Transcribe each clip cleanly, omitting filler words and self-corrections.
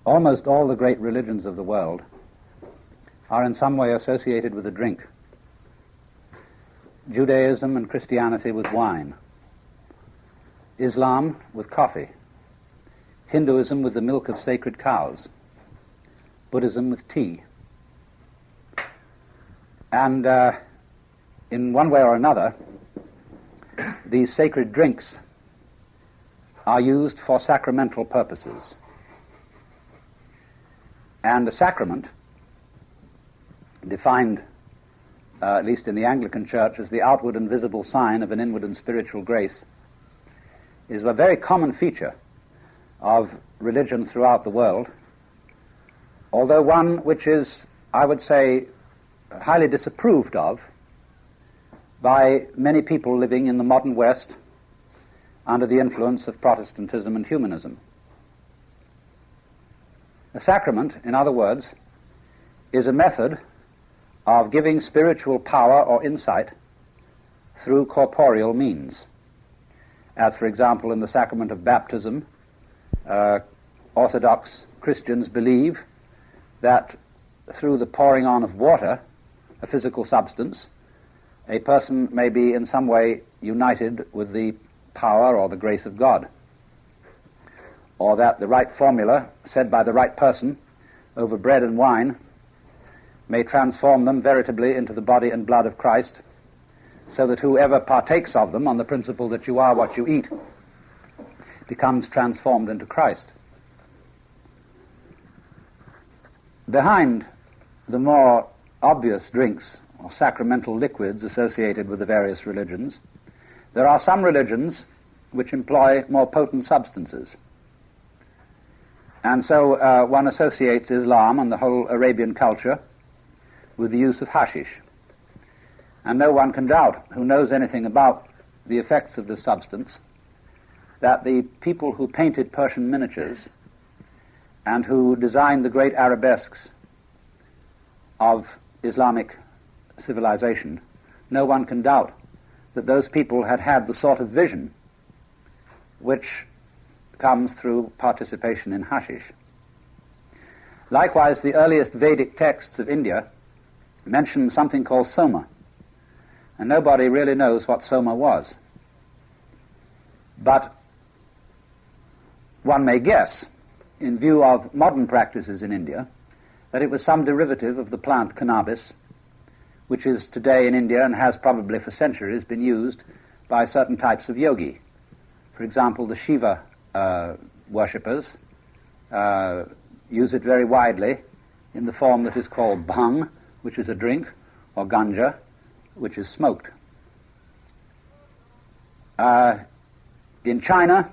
almost all the great religions of the world are in some way associated with a drink. Judaism and Christianity with wine, Islam with coffee, Hinduism with the milk of sacred cows, Buddhism with tea. And in one way or another, these sacred drinks are used for sacramental purposes. And a sacrament, defined at least in the Anglican Church as the outward and visible sign of an inward and spiritual grace, is a very common feature of religion throughout the world, although one which is, I would say, highly disapproved of by many people living in the modern West under the influence of Protestantism and humanism. A sacrament, in other words, is a method of giving spiritual power or insight through corporeal means. As, for example, in the sacrament of baptism, Orthodox Christians believe that through the pouring on of water, a physical substance, a person may be in some way united with the power or the grace of God, or that the right formula said by the right person over bread and wine may transform them veritably into the body and blood of Christ, so that whoever partakes of them on the principle that you are what you eat becomes transformed into Christ. Behind the more obvious drinks or sacramental liquids associated with the various religions, there are some religions which employ more potent substances. And so one associates Islam and the whole Arabian culture with the use of hashish. And no one can doubt, who knows anything about the effects of this substance, that the people who painted Persian miniatures and who designed the great arabesques of Islamic civilization, no one can doubt that those people had had the sort of vision which comes through participation in hashish. Likewise, the earliest Vedic texts of India mention something called soma, and nobody really knows what soma was. But one may guess, in view of modern practices in India, that it was some derivative of the plant cannabis, which is today in India and has probably for centuries been used by certain types of yogi. For example, the Shiva worshippers use it very widely in the form that is called bhang, which is a drink, or ganja, which is smoked. In China,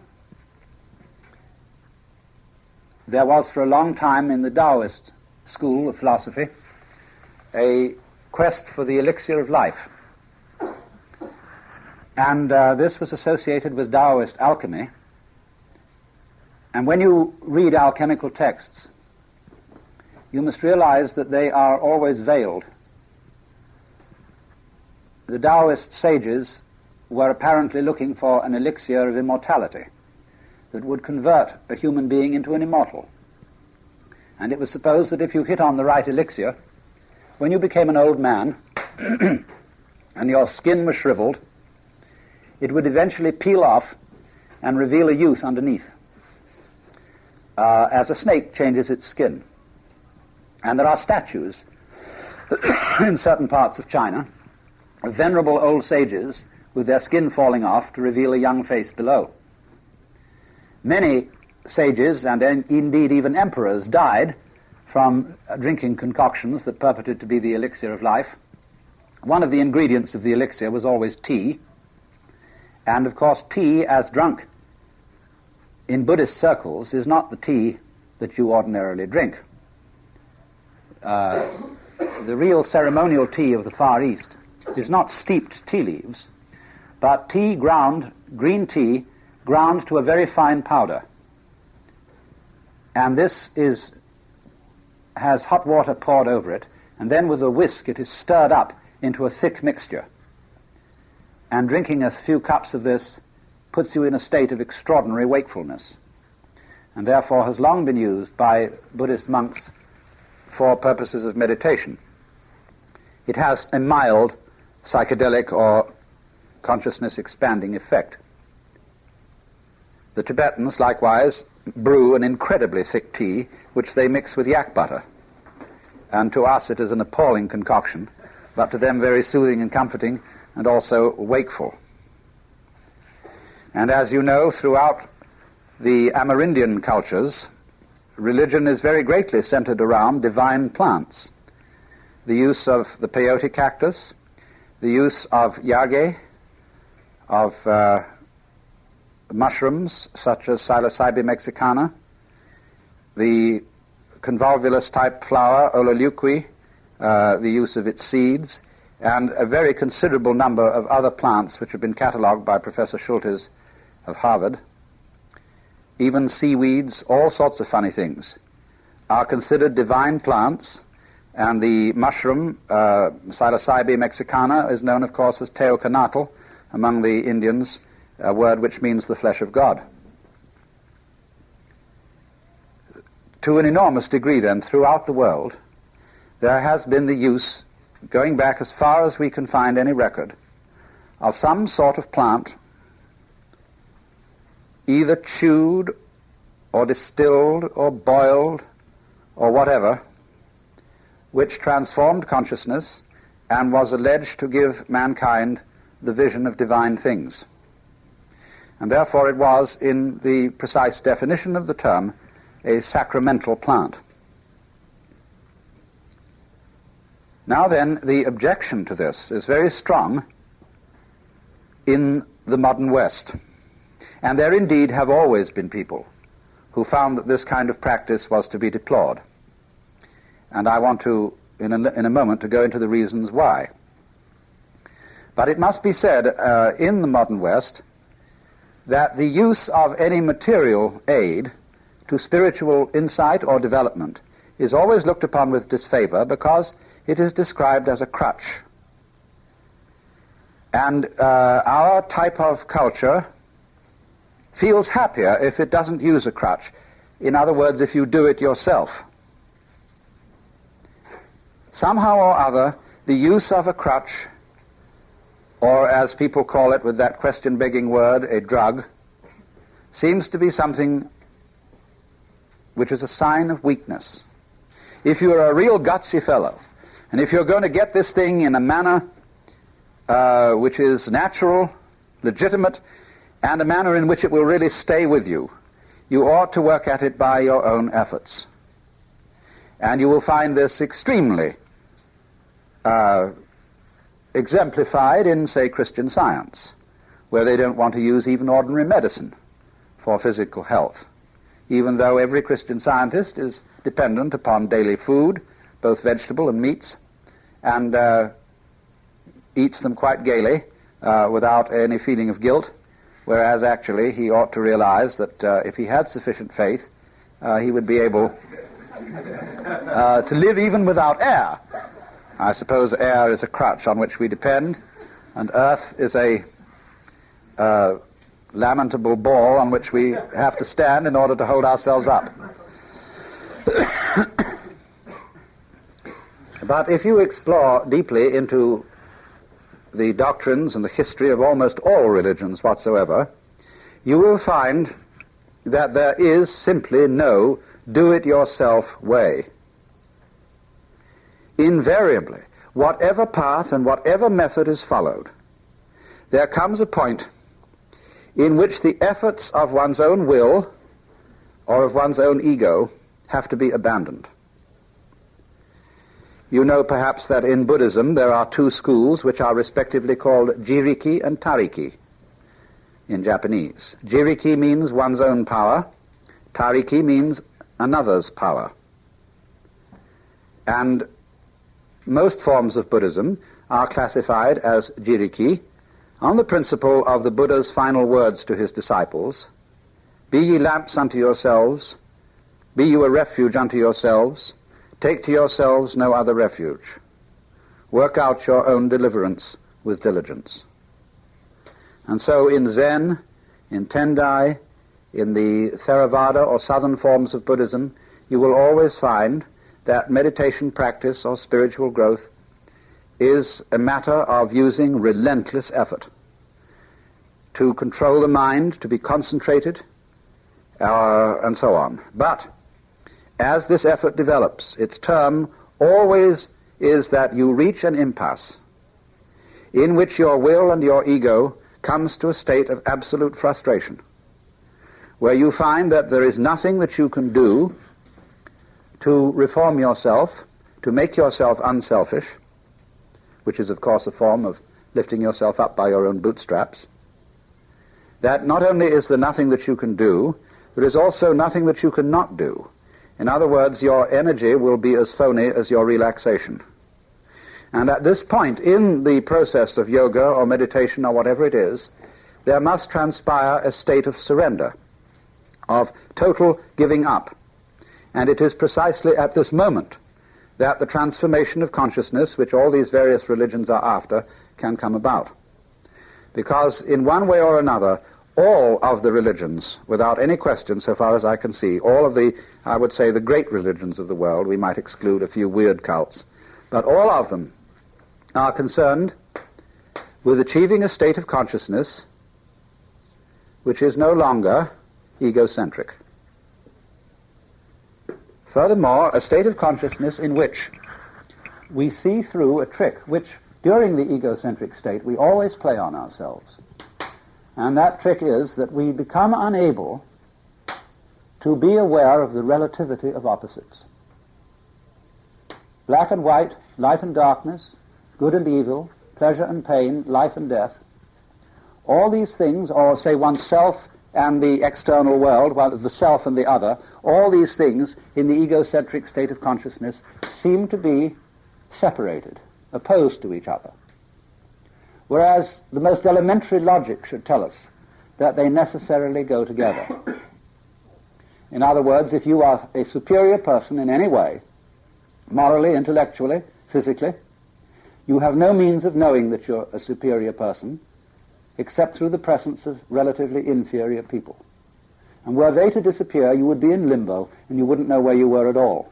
there was for a long time in the Taoist school of philosophy a quest for the elixir of life. And this was associated with Taoist alchemy. And when you read alchemical texts, you must realize that they are always veiled. The Taoist sages were apparently looking for an elixir of immortality that would convert a human being into an immortal. And it was supposed that if you hit on the right elixir, when you became an old man and your skin was shriveled, it would eventually peel off and reveal a youth underneath, as a snake changes its skin. And there are statues in certain parts of China of venerable old sages with their skin falling off to reveal a young face below. Many sages, and indeed even emperors, died from drinking concoctions that purported to be the elixir of life. One of the ingredients of the elixir was always tea, and of course tea, as drunk in Buddhist circles, is not the tea that you ordinarily drink. The real ceremonial tea of the Far East is not steeped tea leaves, but tea ground, green tea, ground to a very fine powder. And this has hot water poured over it, and then with a whisk it is stirred up into a thick mixture. And drinking a few cups of this puts you in a state of extraordinary wakefulness. and therefore has long been used by Buddhist monks for purposes of meditation. It has a mild psychedelic or consciousness expanding effect. The Tibetans likewise brew an incredibly thick tea which they mix with yak butter, and to us it is an appalling concoction, but to them very soothing and comforting and also wakeful. And as you know, throughout the Amerindian cultures, religion is very greatly centered around divine plants. The use of the peyote cactus, the use of yage, of mushrooms such as Psilocybe mexicana, the convolvulus type flower, Ololuqui, the use of its seeds, and a very considerable number of other plants which have been catalogued by Professor Schultes of Harvard. Even seaweeds, all sorts of funny things, are considered divine plants, and the mushroom, Psilocybe mexicana, is known, of course, as teocanatl among the Indians, a word which means the flesh of God. To an enormous degree, then, throughout the world, there has been the use, going back as far as we can find any record, of some sort of plant, either chewed or distilled or boiled or whatever, which transformed consciousness and was alleged to give mankind the vision of divine things. And therefore it was, in the precise definition of the term, a sacramental plant. Now then, the objection to this is very strong in the modern West. And there indeed have always been people who found that this kind of practice was to be deplored. And I want to, in a moment, to go into the reasons why. But it must be said in the modern West that the use of any material aid to spiritual insight or development is always looked upon with disfavor because it is described as a crutch. And our type of culture feels happier if it doesn't use a crutch. In other words, if you do it yourself. Somehow or other, the use of a crutch, or as people call it with that question-begging word, a drug, seems to be something which is a sign of weakness. If you are a real gutsy fellow, and if you're going to get this thing in a manner which is natural, legitimate, and a manner in which it will really stay with you, you ought to work at it by your own efforts. And you will find this extremely exemplified in, say, Christian Science, where they don't want to use even ordinary medicine for physical health, even though every Christian Scientist is dependent upon daily food, both vegetable and meats, and eats them quite gaily without any feeling of guilt, whereas actually he ought to realize that if he had sufficient faith, he would be able to live even without air. I suppose air is a crutch on which we depend, and earth is a lamentable ball on which we have to stand in order to hold ourselves up. But if you explore deeply into the doctrines and the history of almost all religions whatsoever, you will find that there is simply no do-it-yourself way. Invariably, whatever path and whatever method is followed, there comes a point in which the efforts of one's own will or of one's own ego have to be abandoned. You know perhaps that in Buddhism there are two schools which are respectively called Jiriki and Tariki in Japanese. Jiriki means one's own power, Tariki means another's power. And most forms of Buddhism are classified as Jiriki on the principle of the Buddha's final words to his disciples: "Be ye lamps unto yourselves, be you a refuge unto yourselves, take to yourselves no other refuge. Work out your own deliverance with diligence." And so in Zen, in Tendai, in the Theravada or southern forms of Buddhism, you will always find that meditation practice or spiritual growth is a matter of using relentless effort to control the mind, to be concentrated, and so on. But as this effort develops, its term always is that you reach an impasse in which your will and your ego comes to a state of absolute frustration, where you find that there is nothing that you can do to reform yourself, to make yourself unselfish, which is of course a form of lifting yourself up by your own bootstraps. That not only is there nothing that you can do, there is also nothing that you cannot do. In other words, your energy will be as phony as your relaxation. And at this point in the process of yoga or meditation or whatever it is, there must transpire a state of surrender, of total giving up. And it is precisely at this moment that the transformation of consciousness, which all these various religions are after, can come about. Because in one way or another, all of the religions, without any question, so far as I can see, all of the, I would say, the great religions of the world, we might exclude a few weird cults, but all of them are concerned with achieving a state of consciousness which is no longer egocentric. Furthermore, a state of consciousness in which we see through a trick which, during the egocentric state, we always play on ourselves. And that trick is that we become unable to be aware of the relativity of opposites. Black and white, light and darkness, good and evil, pleasure and pain, life and death, all these things, or say oneself and the external world, well, the self and the other, all these things in the egocentric state of consciousness seem to be separated, opposed to each other. Whereas the most elementary logic should tell us that they necessarily go together. In other words, if you are a superior person in any way, morally, intellectually, physically, you have no means of knowing that you're a superior person except through the presence of relatively inferior people. And were they to disappear, you would be in limbo and you wouldn't know where you were at all.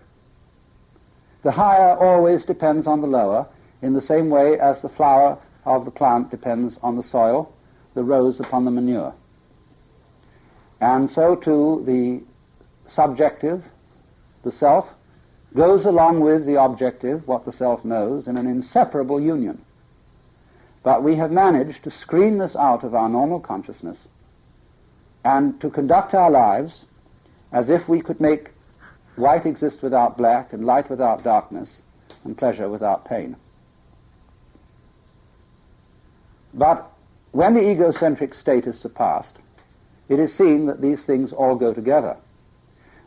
The higher always depends on the lower, in the same way as the flower of the plant depends on the soil, the rose upon the manure. And so too the subjective, the self, goes along with the objective, what the self knows, in an inseparable union. But we have managed to screen this out of our normal consciousness and to conduct our lives as if we could make white exist without black and light without darkness and pleasure without pain. But when the egocentric state is surpassed, it is seen that these things all go together.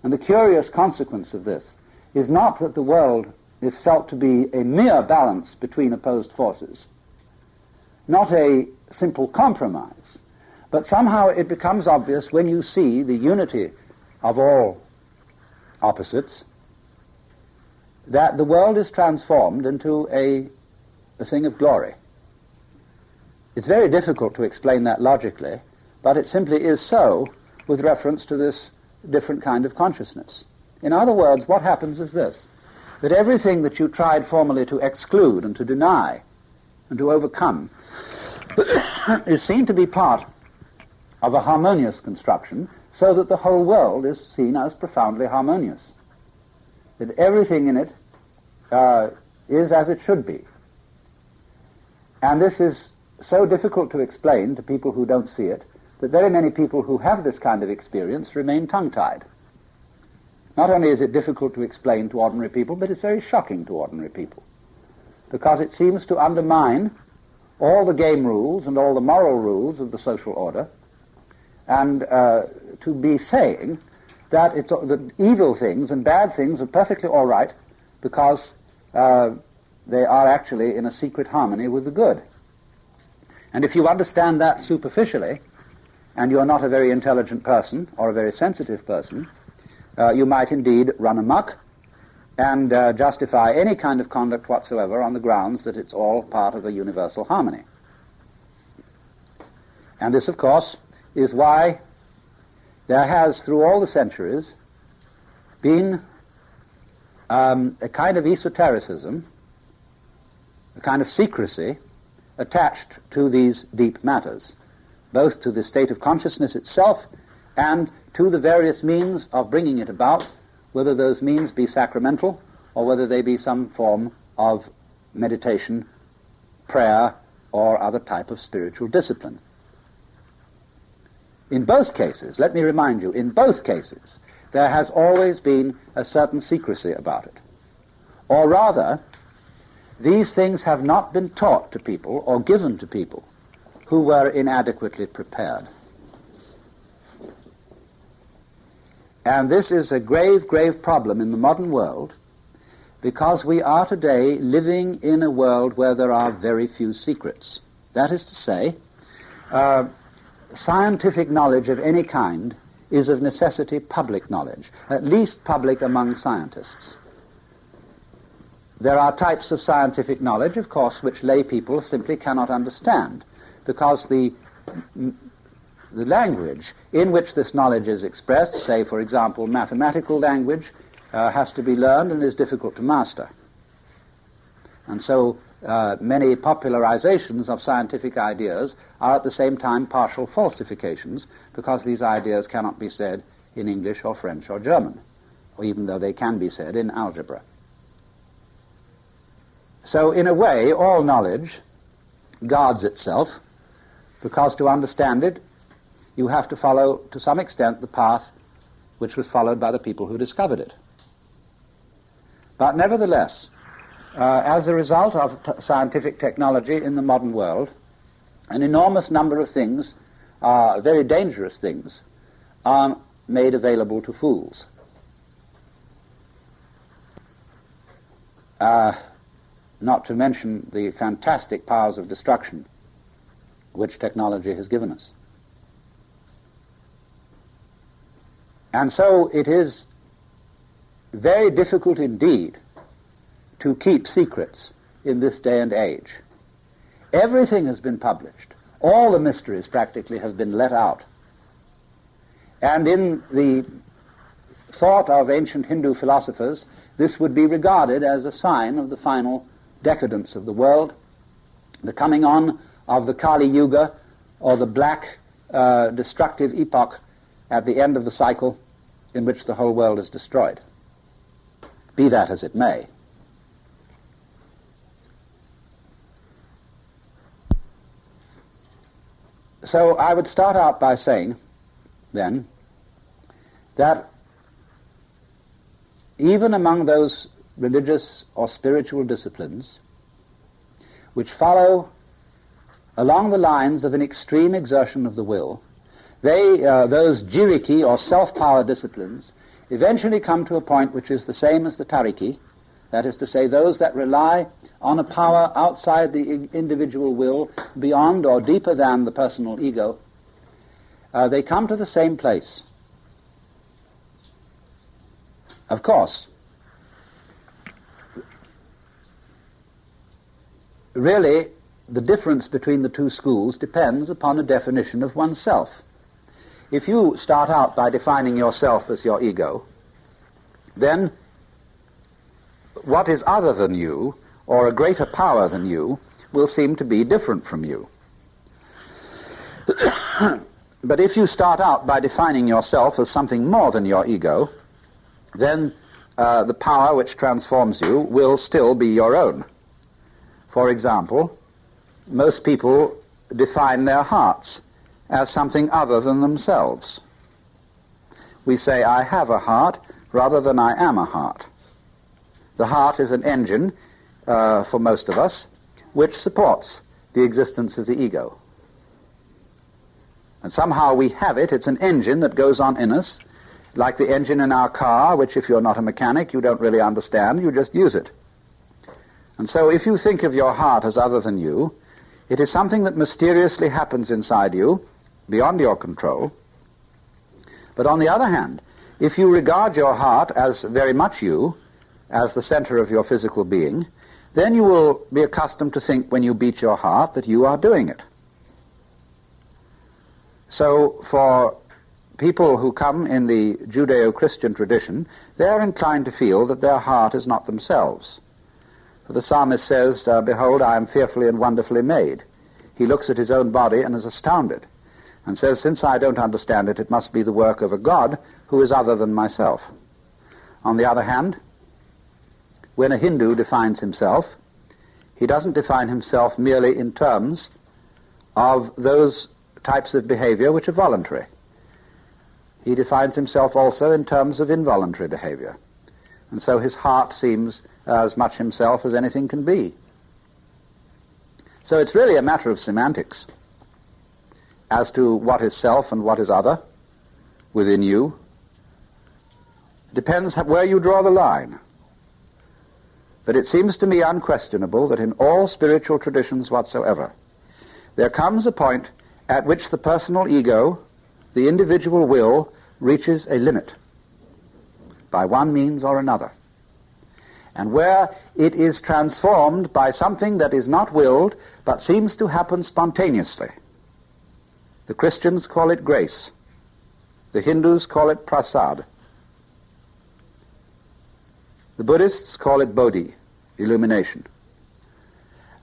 And the curious consequence of this is not that the world is felt to be a mere balance between opposed forces, not a simple compromise, but somehow it becomes obvious when you see the unity of all opposites that the world is transformed into a thing of glory. It's very difficult to explain that logically, but it simply is so with reference to this different kind of consciousness. In other words, what happens is this, that everything that you tried formerly to exclude and to deny and to overcome is seen to be part of a harmonious construction, so that the whole world is seen as profoundly harmonious. That everything in it is as it should be. And this is so difficult to explain to people who don't see it, that very many people who have this kind of experience remain tongue-tied. Not only is it difficult to explain to ordinary people, but it's very shocking to ordinary people, because it seems to undermine all the game rules and all the moral rules of the social order, and to be saying that that evil things and bad things are perfectly all right because they are actually in a secret harmony with the good. And if you understand that superficially, and you are not a very intelligent person or a very sensitive person, you might indeed run amok and justify any kind of conduct whatsoever on the grounds that it's all part of a universal harmony. And this, of course, is why there has, through all the centuries, been a kind of esotericism, a kind of secrecy attached to these deep matters, both to the state of consciousness itself and to the various means of bringing it about, whether those means be sacramental or whether they be some form of meditation, prayer, or other type of spiritual discipline. In both cases, let me remind you, in both cases, there has always been a certain secrecy about it. Or rather, these things have not been taught to people or given to people who were inadequately prepared. And this is a grave, grave problem in the modern world, because we are today living in a world where there are very few secrets. That is to say, scientific knowledge of any kind is of necessity public knowledge, at least public among scientists. There are types of scientific knowledge, of course, which lay people simply cannot understand, because the language in which this knowledge is expressed, say, for example, mathematical language, has to be learned and is difficult to master. And so many popularizations of scientific ideas are at the same time partial falsifications, because these ideas cannot be said in English or French or German, or even though they can be said in algebra. So in a way, all knowledge guards itself, because to understand it, you have to follow, to some extent, the path which was followed by the people who discovered it. But nevertheless, as a result of scientific technology in the modern world, an enormous number of things, very dangerous things, are made available to fools. Not to mention the fantastic powers of destruction which technology has given us. And so it is very difficult indeed to keep secrets in this day and age. Everything has been published. All the mysteries practically have been let out. And in the thought of ancient Hindu philosophers, this would be regarded as a sign of the final decadence of the world, the coming on of the Kali Yuga, or the black destructive epoch at the end of the cycle in which the whole world is destroyed. Be that as it may. So I would start out by saying, then, that even among those religious or spiritual disciplines which follow along the lines of an extreme exertion of the will, those jiriki or self-power disciplines eventually come to a point which is the same as the tariki, that is to say, those that rely on a power outside the individual will, beyond or deeper than the personal ego. They come to the same place. Of course, really, the difference between the two schools depends upon a definition of oneself. If you start out by defining yourself as your ego, then what is other than you, or a greater power than you, will seem to be different from you. But if you start out by defining yourself as something more than your ego, then the power which transforms you will still be your own. For example, most people define their hearts as something other than themselves. We say, I have a heart, rather than I am a heart. The heart is an engine, for most of us, which supports the existence of the ego. And somehow we have it. It's an engine that goes on in us, like the engine in our car, which if you're not a mechanic, you don't really understand, you just use it. And so if you think of your heart as other than you, it is something that mysteriously happens inside you, beyond your control. But on the other hand, if you regard your heart as very much you, as the center of your physical being, then you will be accustomed to think when you beat your heart that you are doing it. So for people who come in the Judeo-Christian tradition, they are inclined to feel that their heart is not themselves. For the psalmist says, behold, I am fearfully and wonderfully made. He looks at his own body and is astounded, and says, since I don't understand it, it must be the work of a God who is other than myself. On the other hand, when a Hindu defines himself, he doesn't define himself merely in terms of those types of behavior which are voluntary. He defines himself also in terms of involuntary behavior. And so his heart seems as much himself as anything can be. So it's really a matter of semantics as to what is self and what is other within you. It depends where you draw the line. But it seems to me unquestionable that in all spiritual traditions whatsoever, there comes a point at which the personal ego, the individual will, reaches a limit by one means or another, and where it is transformed by something that is not willed but seems to happen spontaneously. The Christians call it grace. The Hindus call it prasad. The Buddhists call it bodhi, illumination.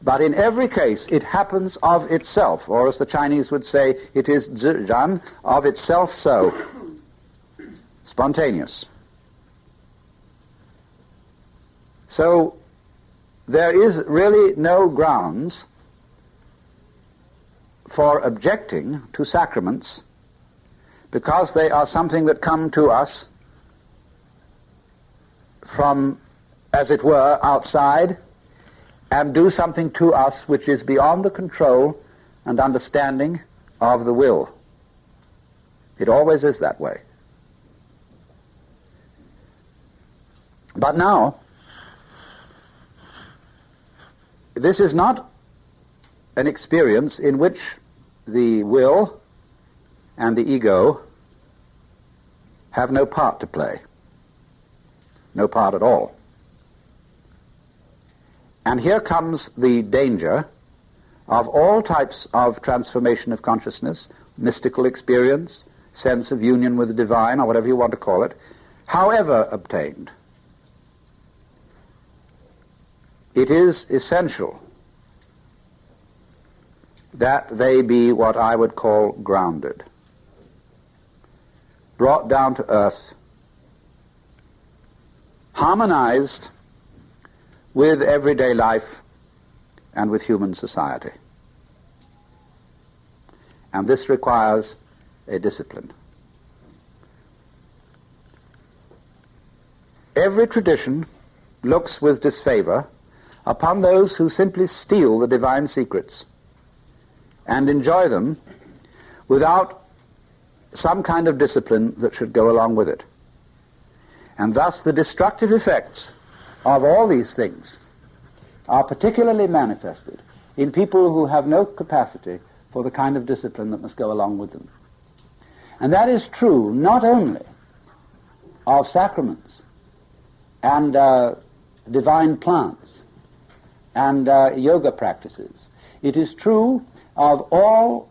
But in every case, it happens of itself, or as the Chinese would say, it is zizhan, of itself so. Spontaneous. So there is really no grounds for objecting to sacraments because they are something that come to us from, as it were, outside, and do something to us which is beyond the control and understanding of the will. It always is that way. But now, this is not an experience in which the will and the ego have no part to play. No part at all. And here comes the danger of all types of transformation of consciousness, mystical experience, sense of union with the divine, or whatever you want to call it, however obtained. It is essential that they be what I would call grounded, brought down to earth, harmonized with everyday life and with human society. And this requires a discipline. Every tradition looks with disfavor upon those who simply steal the divine secrets and enjoy them without some kind of discipline that should go along with it. And thus the destructive effects of all these things are particularly manifested in people who have no capacity for the kind of discipline that must go along with them. And that is true not only of sacraments and divine plants and yoga practices. It is true of all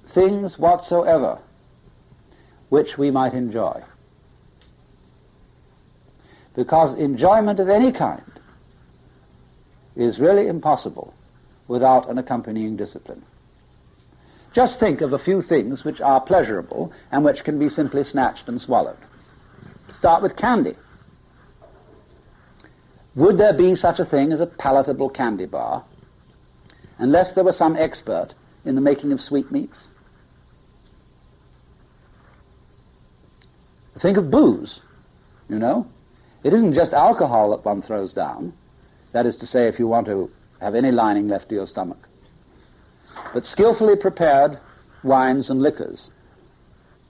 things whatsoever which we might enjoy. Because enjoyment of any kind is really impossible without an accompanying discipline. Just think of a few things which are pleasurable and which can be simply snatched and swallowed. Start with candy. Would there be such a thing as a palatable candy bar unless there were some expert in the making of sweetmeats? Think of booze, you know. It isn't just alcohol that one throws down, that is to say, if you want to have any lining left to your stomach, but skillfully prepared wines and liquors,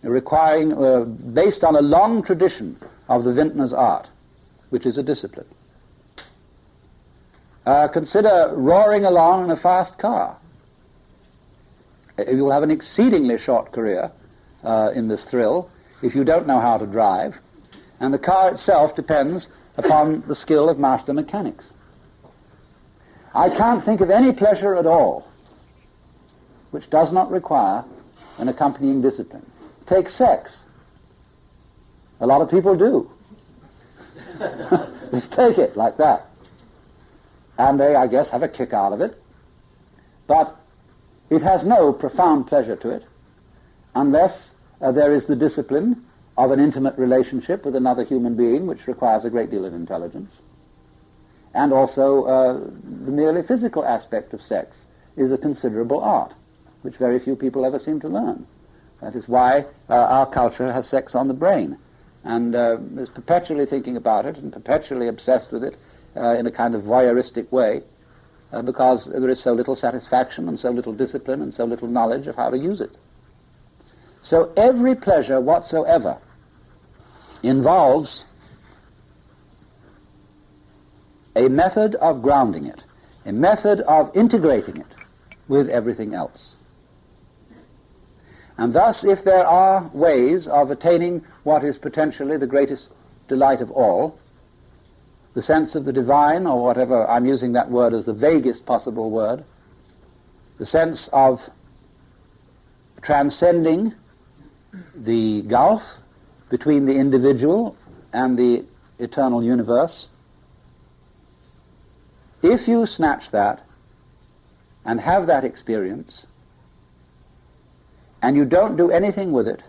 requiring, based on a long tradition of the vintner's art, which is a discipline. Consider roaring along in a fast car. You will have an exceedingly short career in this thrill if you don't know how to drive, and the car itself depends upon the skill of master mechanics. I can't think of any pleasure at all which does not require an accompanying discipline. take sex. A lot of people do. Just take it like that. And they, I guess, have a kick out of it. But it has no profound pleasure to it unless there is the discipline of an intimate relationship with another human being, which requires a great deal of intelligence. And also the merely physical aspect of sex is a considerable art, which very few people ever seem to learn. That is why our culture has sex on the brain, and is perpetually thinking about it and perpetually obsessed with it in a kind of voyeuristic way, because there is so little satisfaction and so little discipline and so little knowledge of how to use it. So every pleasure whatsoever involves a method of grounding it, a method of integrating it with everything else. And thus, if there are ways of attaining what is potentially the greatest delight of all, the sense of the divine, or whatever, I'm using that word as the vaguest possible word, the sense of transcending the gulf between the individual and the eternal universe, if you snatch that and have that experience, and you don't do anything with it,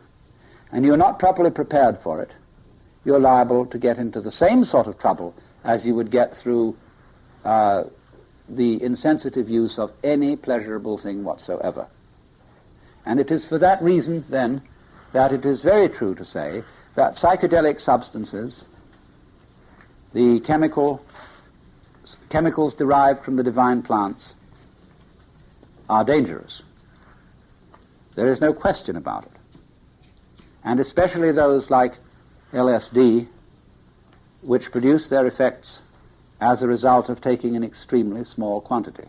and you're not properly prepared for it, you're liable to get into the same sort of trouble as you would get through the insensitive use of any pleasurable thing whatsoever. And it is for that reason, then, that it is very true to say that psychedelic substances, the chemicals derived from the divine plants, are dangerous. There is no question about it. And especially those like LSD, which produce their effects as a result of taking an extremely small quantity.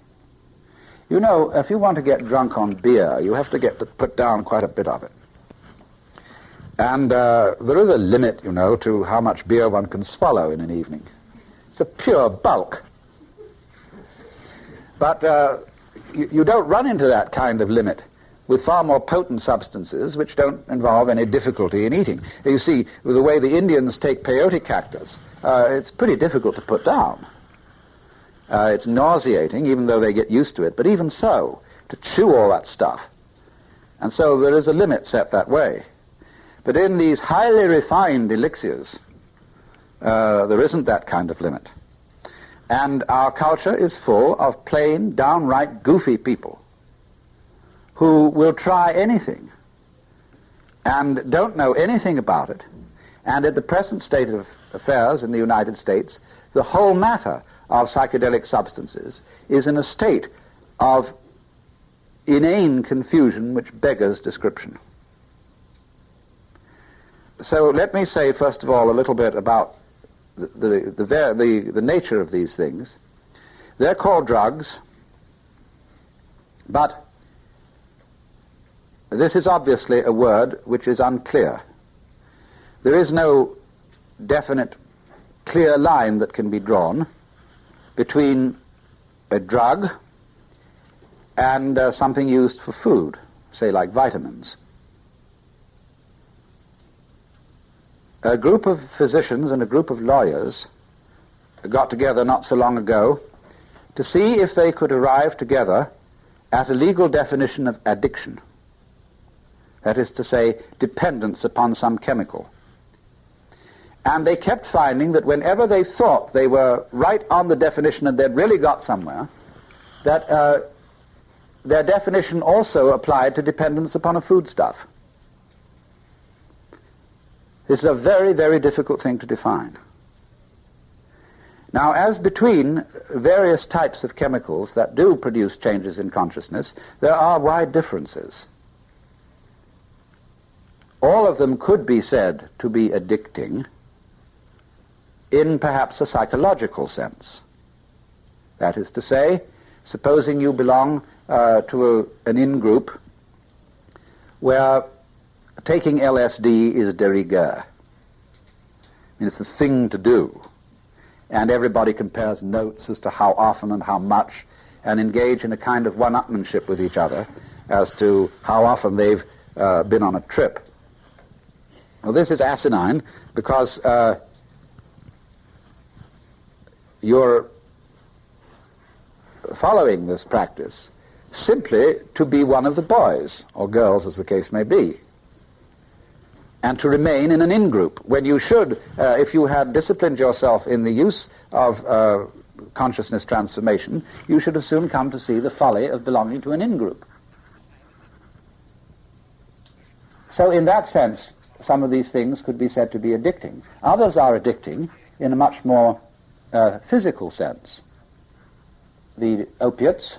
You know, if you want to get drunk on beer, you have to put down quite a bit of it. And there is a limit, you know, to how much beer one can swallow in an evening. It's a pure bulk. But you don't run into that kind of limit with far more potent substances which don't involve any difficulty in eating. You see, with the way the Indians take peyote cactus, it's pretty difficult to put down. It's nauseating, even though they get used to it, but even so, to chew all that stuff. And so there is a limit set that way. But in these highly refined elixirs, there isn't that kind of limit. And our culture is full of plain, downright goofy people who will try anything and don't know anything about it. And at the present state of affairs in the United States, the whole matter of psychedelic substances is in a state of inane confusion which beggars description. So let me say, first of all, a little bit about the nature of these things. They're called drugs, but this is obviously a word which is unclear. There is no definite, clear line that can be drawn between a drug and something used for food, say like vitamins. A group of physicians and a group of lawyers got together not so long ago to see if they could arrive together at a legal definition of addiction. That is to say, dependence upon some chemical. And they kept finding that whenever they thought they were right on the definition and they'd really got somewhere, that their definition also applied to dependence upon a foodstuff. This is a very, very difficult thing to define. Now, as between various types of chemicals that do produce changes in consciousness, there are wide differences. All of them could be said to be addicting in perhaps a psychological sense. That is to say, supposing you belong to an in-group where taking LSD is de rigueur. I mean, it's the thing to do. And everybody compares notes as to how often and how much, and engage in a kind of one-upmanship with each other as to how often they've been on a trip. Well, this is asinine because you're following this practice simply to be one of the boys, or girls as the case may be, and to remain in an in-group, when you should, if you had disciplined yourself in the use of consciousness transformation, you should have soon come to see the folly of belonging to an in-group. So in that sense, some of these things could be said to be addicting. Others are addicting in a much more physical sense. The opiates,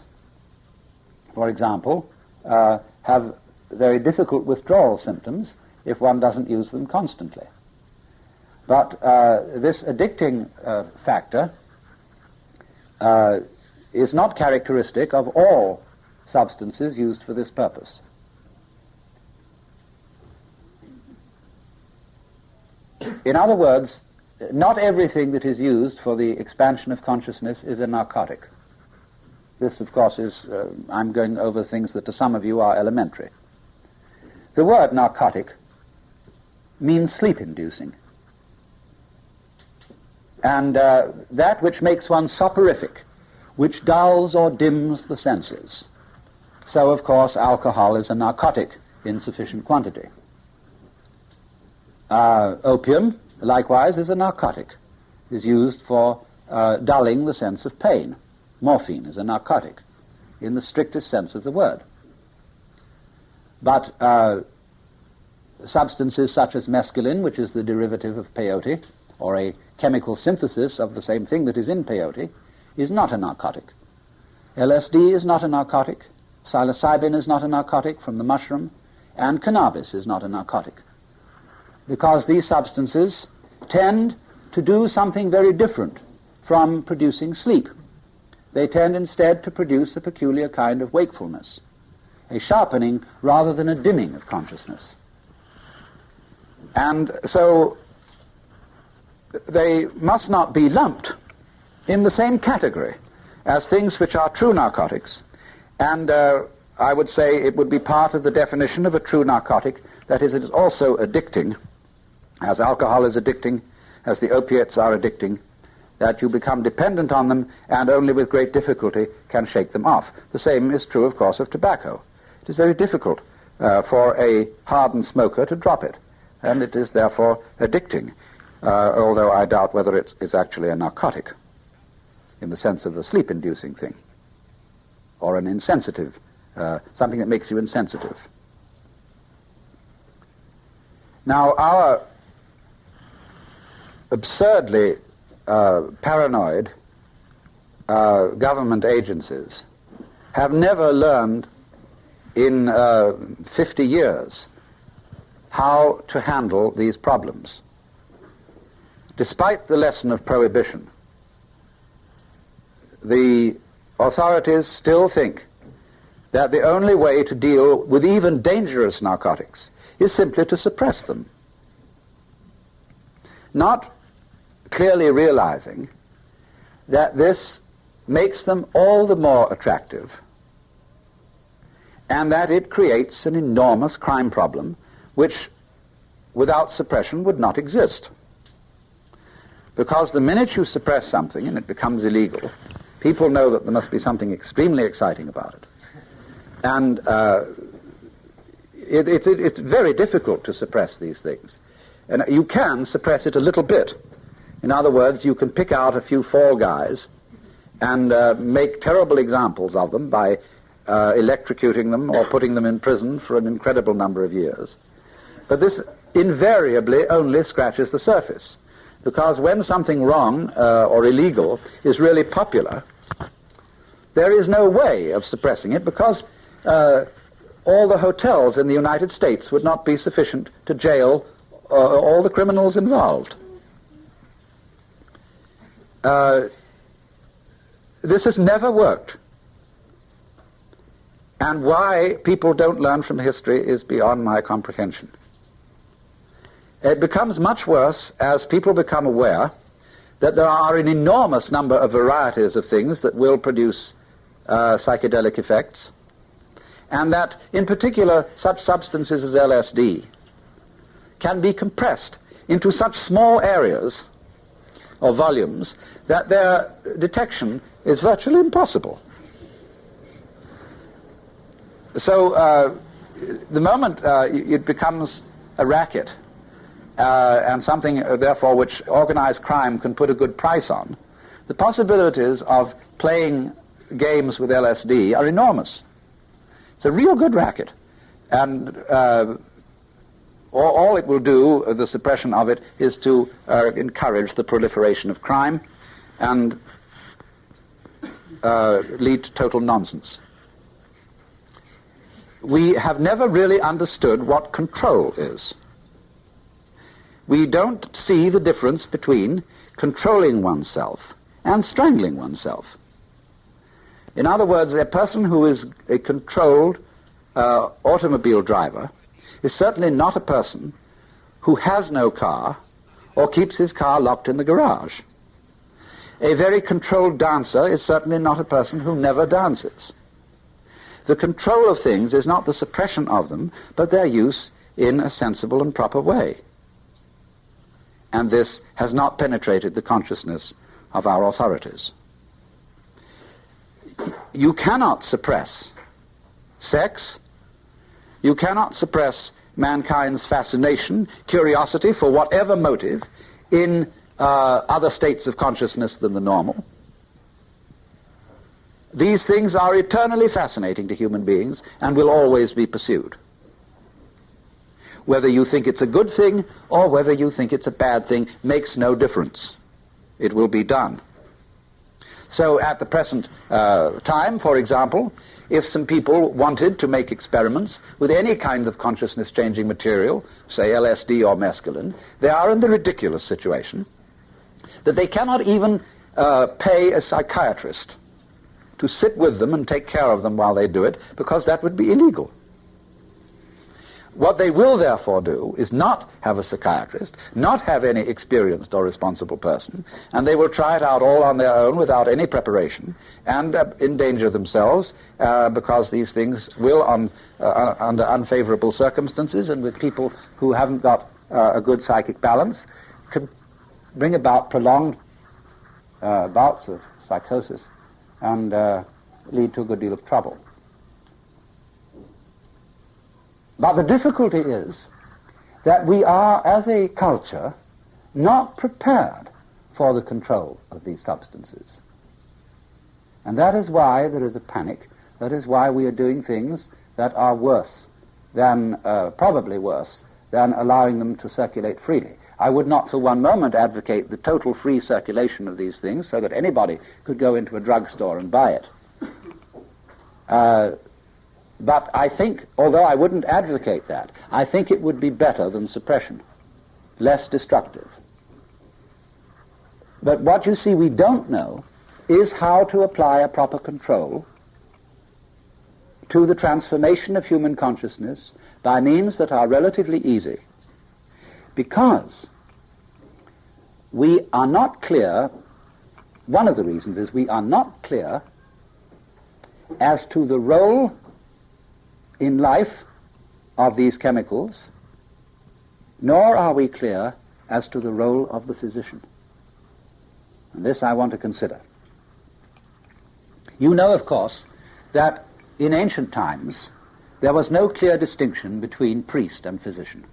for example, have very difficult withdrawal symptoms if one doesn't use them constantly. But this addicting factor is not characteristic of all substances used for this purpose. In other words, not everything that is used for the expansion of consciousness is a narcotic. This, of course, is, I'm going over things that to some of you are elementary. The word narcotic means sleep-inducing. And that which makes one soporific, which dulls or dims the senses. So, of course, alcohol is a narcotic in sufficient quantity. Opium, likewise, is a narcotic. It is used for dulling the sense of pain. Morphine is a narcotic in the strictest sense of the word. But substances such as mescaline, which is the derivative of peyote, or a chemical synthesis of the same thing that is in peyote, is not a narcotic. LSD is not a narcotic, psilocybin is not a narcotic from the mushroom, and cannabis is not a narcotic. Because these substances tend to do something very different from producing sleep. They tend instead to produce a peculiar kind of wakefulness, a sharpening rather than a dimming of consciousness. And so they must not be lumped in the same category as things which are true narcotics. And I would say it would be part of the definition of a true narcotic, that is, it is also addicting, as alcohol is addicting, as the opiates are addicting, that you become dependent on them and only with great difficulty can shake them off. The same is true, of course, of tobacco. It is very difficult for a hardened smoker to drop it, and it is therefore addicting, although I doubt whether it is actually a narcotic in the sense of a sleep-inducing thing, or an insensitive, something that makes you insensitive. Now, our absurdly paranoid government agencies have never learned in 50 years how to handle these problems. Despite the lesson of prohibition, the authorities still think that the only way to deal with even dangerous narcotics is simply to suppress them, not clearly realizing that this makes them all the more attractive and that it creates an enormous crime problem which without suppression would not exist. Because the minute you suppress something and it becomes illegal, people know that there must be something extremely exciting about it. And it's very difficult to suppress these things. And you can suppress it a little bit. In other words, you can pick out a few fall guys and make terrible examples of them by electrocuting them or putting them in prison for an incredible number of years. But this invariably only scratches the surface, because when something wrong or illegal is really popular, there is no way of suppressing it, because all the hotels in the United States would not be sufficient to jail all the criminals involved. This has never worked. And why people don't learn from history is beyond my comprehension. It becomes much worse as people become aware that there are an enormous number of varieties of things that will produce psychedelic effects, and that, in particular, such substances as LSD can be compressed into such small areas or volumes that their detection is virtually impossible. So the moment it becomes a racket, and something, therefore, which organized crime can put a good price on, the possibilities of playing games with LSD are enormous. It's a real good racket. And all it will do, the suppression of it, is to encourage the proliferation of crime and lead to total nonsense. We have never really understood what control is. We don't see the difference between controlling oneself and strangling oneself. In other words, a person who is a controlled automobile driver is certainly not a person who has no car or keeps his car locked in the garage. A very controlled dancer is certainly not a person who never dances. The control of things is not the suppression of them, but their use in a sensible and proper way. And this has not penetrated the consciousness of our authorities. You cannot suppress sex. You cannot suppress mankind's fascination, curiosity, for whatever motive, in other states of consciousness than the normal. These things are eternally fascinating to human beings and will always be pursued. Whether you think it's a good thing or whether you think it's a bad thing makes no difference. It will be done. So at the present time, for example, if some people wanted to make experiments with any kind of consciousness-changing material, say LSD or mescaline, they are in the ridiculous situation that they cannot even pay a psychiatrist to sit with them and take care of them while they do it, because that would be illegal. What they will therefore do is not have a psychiatrist, not have any experienced or responsible person, and they will try it out all on their own without any preparation and endanger themselves because these things will, under unfavorable circumstances and with people who haven't got a good psychic balance, can bring about prolonged bouts of psychosis and lead to a good deal of trouble. But the difficulty is that we are, as a culture, not prepared for the control of these substances. And that is why there is a panic. That is why we are doing things that are worse than, probably worse, than allowing them to circulate freely. I would not for one moment advocate the total free circulation of these things so that anybody could go into a drugstore and buy it. But I think, although I wouldn't advocate that, I think it would be better than suppression, less destructive. But what you see we don't know is how to apply a proper control to the transformation of human consciousness by means that are relatively easy. Because we are not clear, one of the reasons is we are not clear as to the role in life of these chemicals, nor are we clear as to the role of the physician. And this I want to consider. You know, of course, that in ancient times there was no clear distinction between priest and physician.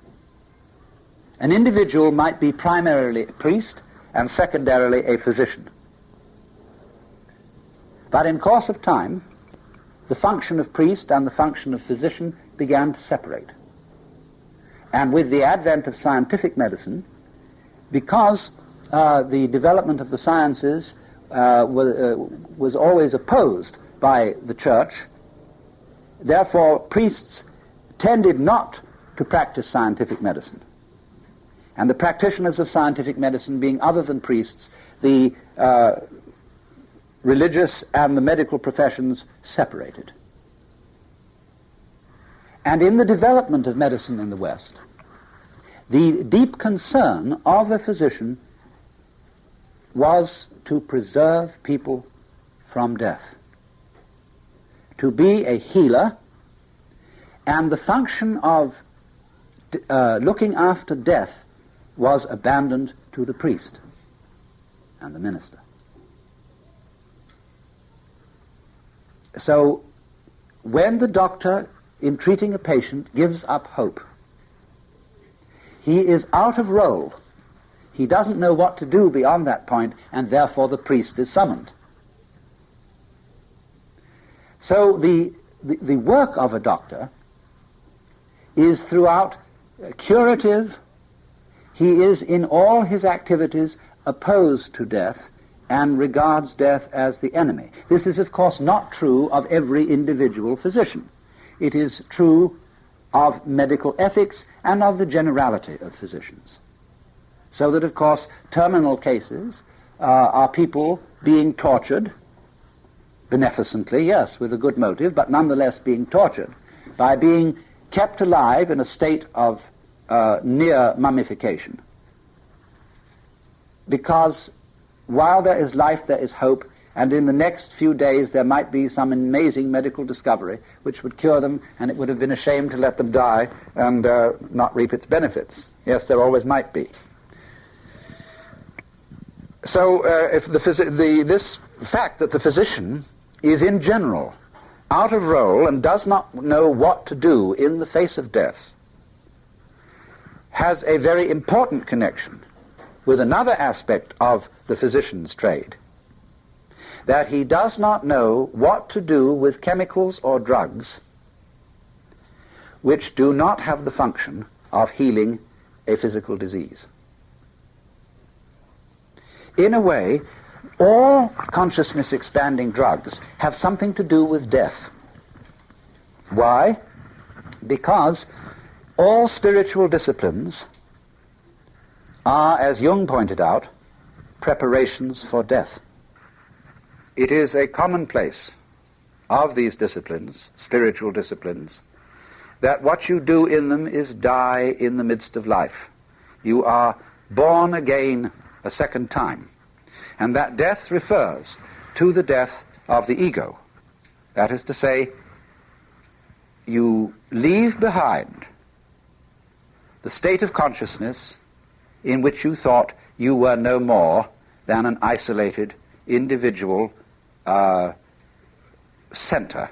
An individual might be primarily a priest and secondarily a physician. But in course of time, the function of priest and the function of physician began to separate. And with the advent of scientific medicine, because the development of the sciences was always opposed by the church, therefore priests tended not to practice scientific medicine. And the practitioners of scientific medicine being other than priests, the religious and the medical professions separated. And in the development of medicine in the West, the deep concern of a physician was to preserve people from death, to be a healer, and the function of looking after death was abandoned to the priest and the minister. So when the doctor, in treating a patient, gives up hope, he is out of role. He doesn't know what to do beyond that point, and therefore the priest is summoned. So the work of a doctor is throughout curative. He is in all his activities opposed to death and regards death as the enemy. This is, of course, not true of every individual physician. It is true of medical ethics and of the generality of physicians. So that, of course, terminal cases are people being tortured, beneficently, yes, with a good motive, but nonetheless being tortured by being kept alive in a state of near mummification. Because while there is life, there is hope, and in the next few days there might be some amazing medical discovery which would cure them, and it would have been a shame to let them die and not reap its benefits. Yes, there always might be. So if this fact that the physician is in general out of role and does not know what to do in the face of death has a very important connection with another aspect of the physician's trade, that he does not know what to do with chemicals or drugs which do not have the function of healing a physical disease. In a way, all consciousness-expanding drugs have something to do with death. Why? Because all spiritual disciplines are, as Jung pointed out, preparations for death. It is a commonplace of these disciplines, spiritual disciplines, that what you do in them is die in the midst of life. You are born again a second time. And that death refers to the death of the ego. That is to say, you leave behind the state of consciousness in which you thought you were no more than an isolated, individual center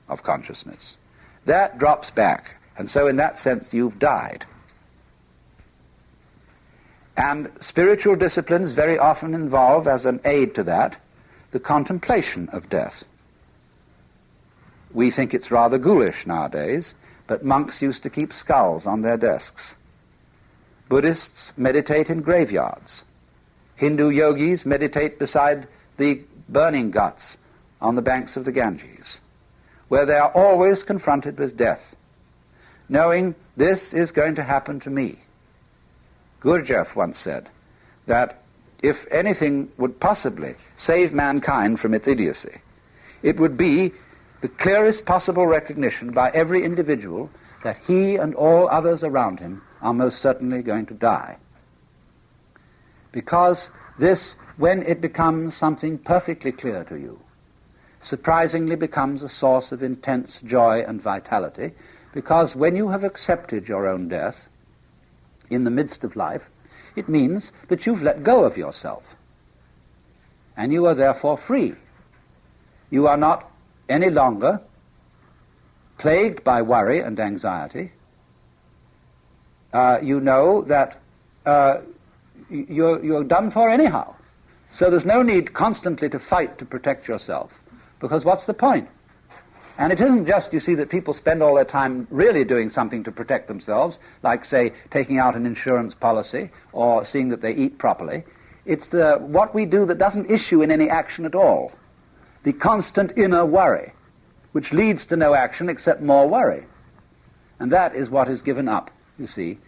of consciousness. That drops back, and so in that sense you've died. And spiritual disciplines very often involve, as an aid to that, the contemplation of death. We think it's rather ghoulish nowadays, but monks used to keep skulls on their desks. Buddhists meditate in graveyards. Hindu yogis meditate beside the burning ghats on the banks of the Ganges, where they are always confronted with death, knowing this is going to happen to me. Gurdjieff once said that if anything would possibly save mankind from its idiocy, it would be the clearest possible recognition by every individual that he and all others around him are most certainly going to die. Because this, when it becomes something perfectly clear to you, surprisingly becomes a source of intense joy and vitality, because when you have accepted your own death in the midst of life, it means that you've let go of yourself, and you are therefore free. You are not any longer plagued by worry and anxiety. You know that you're done for anyhow. So there's no need constantly to fight to protect yourself, because what's the point? And it isn't just, you see, that people spend all their time really doing something to protect themselves, like, say, taking out an insurance policy or seeing that they eat properly. It's what we do that doesn't issue in any action at all. The constant inner worry, which leads to no action except more worry. And that is what is given up, you see,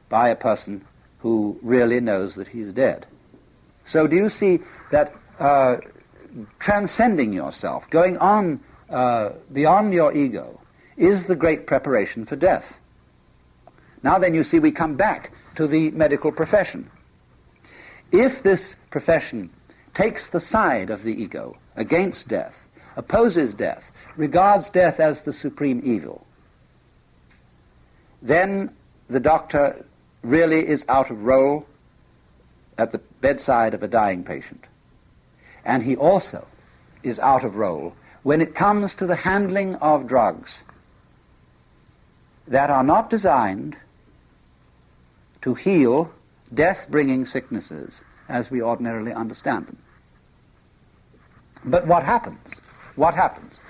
by a person who really knows that he's dead. So do you see that transcending yourself, going on beyond your ego, is the great preparation for death? Now then, you see, we come back to the medical profession. If this profession takes the side of the ego against death, opposes death, regards death as the supreme evil, then the doctor really is out of role at the bedside of a dying patient. And he also is out of role when it comes to the handling of drugs that are not designed to heal death-bringing sicknesses as we ordinarily understand them. But what happens? What happens?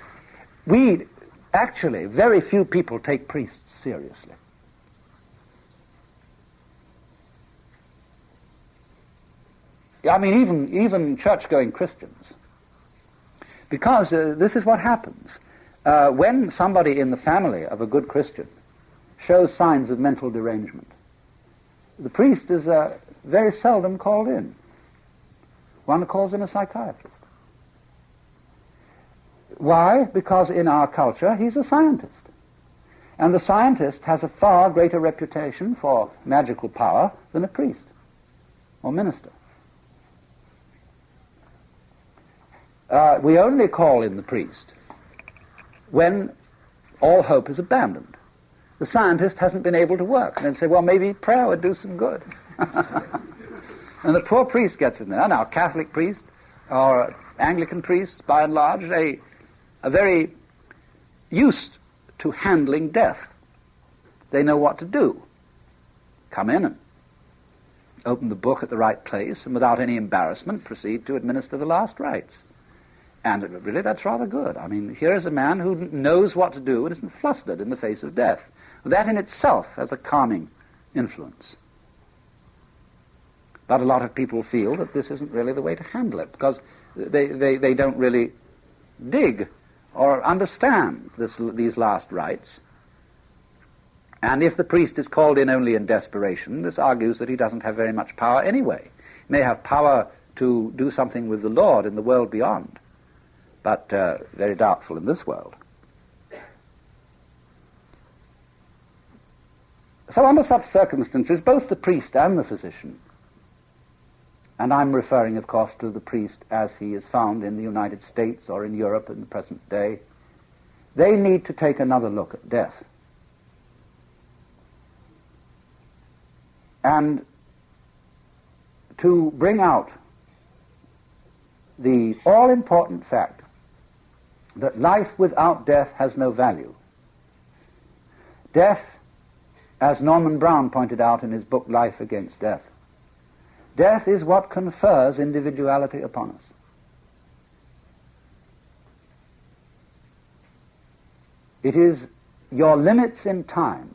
Actually, very few people take priests seriously. I mean, even church-going Christians. Because this is what happens. When somebody in the family of a good Christian shows signs of mental derangement, the priest is very seldom called in. One calls in a psychiatrist. Why? Because in our culture he's a scientist. And the scientist has a far greater reputation for magical power than a priest or minister. We only call in the priest when all hope is abandoned. The scientist hasn't been able to work. And then say, well, maybe prayer would do some good. And the poor priest gets in there. Now, Catholic priests or Anglican priests, by and large, they are very used to handling death. They know what to do. Come in and open the book at the right place and without any embarrassment proceed to administer the last rites. And really, that's rather good. I mean, here is a man who knows what to do and isn't flustered in the face of death. That in itself has a calming influence. But a lot of people feel that this isn't really the way to handle it, because they don't really dig or understand these last rites. And if the priest is called in only in desperation, this argues that he doesn't have very much power anyway. He may have power to do something with the Lord in the world beyond, but very doubtful in this world. So under such circumstances, both the priest and the physician, and I'm referring, of course, to the priest as he is found in the United States or in Europe in the present day, they need to take another look at death. And to bring out the all-important fact that life without death has no value. Death, as Norman Brown pointed out in his book Life Against Death, death is what confers individuality upon us. It is your limits in time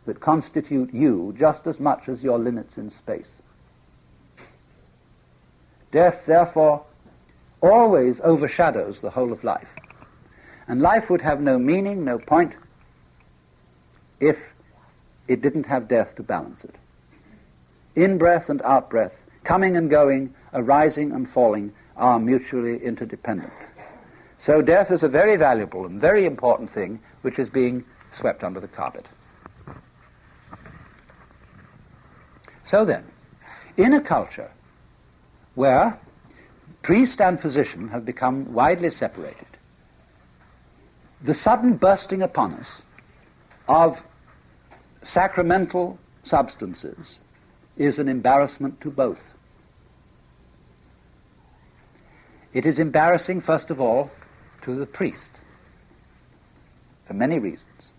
that constitute you just as much as your limits in space. Death, therefore, always overshadows the whole of life. And life would have no meaning, no point, if it didn't have death to balance it. In-breath and out-breath, coming and going, arising and falling, are mutually interdependent. So death is a very valuable and very important thing which is being swept under the carpet. So then, in a culture where priest and physician have become widely separated, the sudden bursting upon us of sacramental substances is an embarrassment to both. It is embarrassing, first of all, to the priest, for many reasons.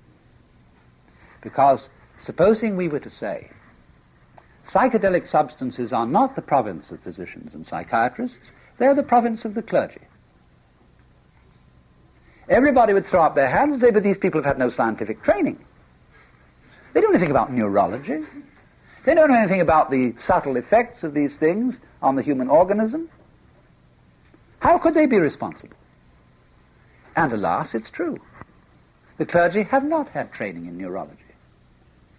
Because supposing we were to say, psychedelic substances are not the province of physicians and psychiatrists, they're the province of the clergy. Everybody would throw up their hands and say, but these people have had no scientific training. They don't know anything about neurology. They don't know anything about the subtle effects of these things on the human organism. How could they be responsible? And alas, it's true. The clergy have not had training in neurology.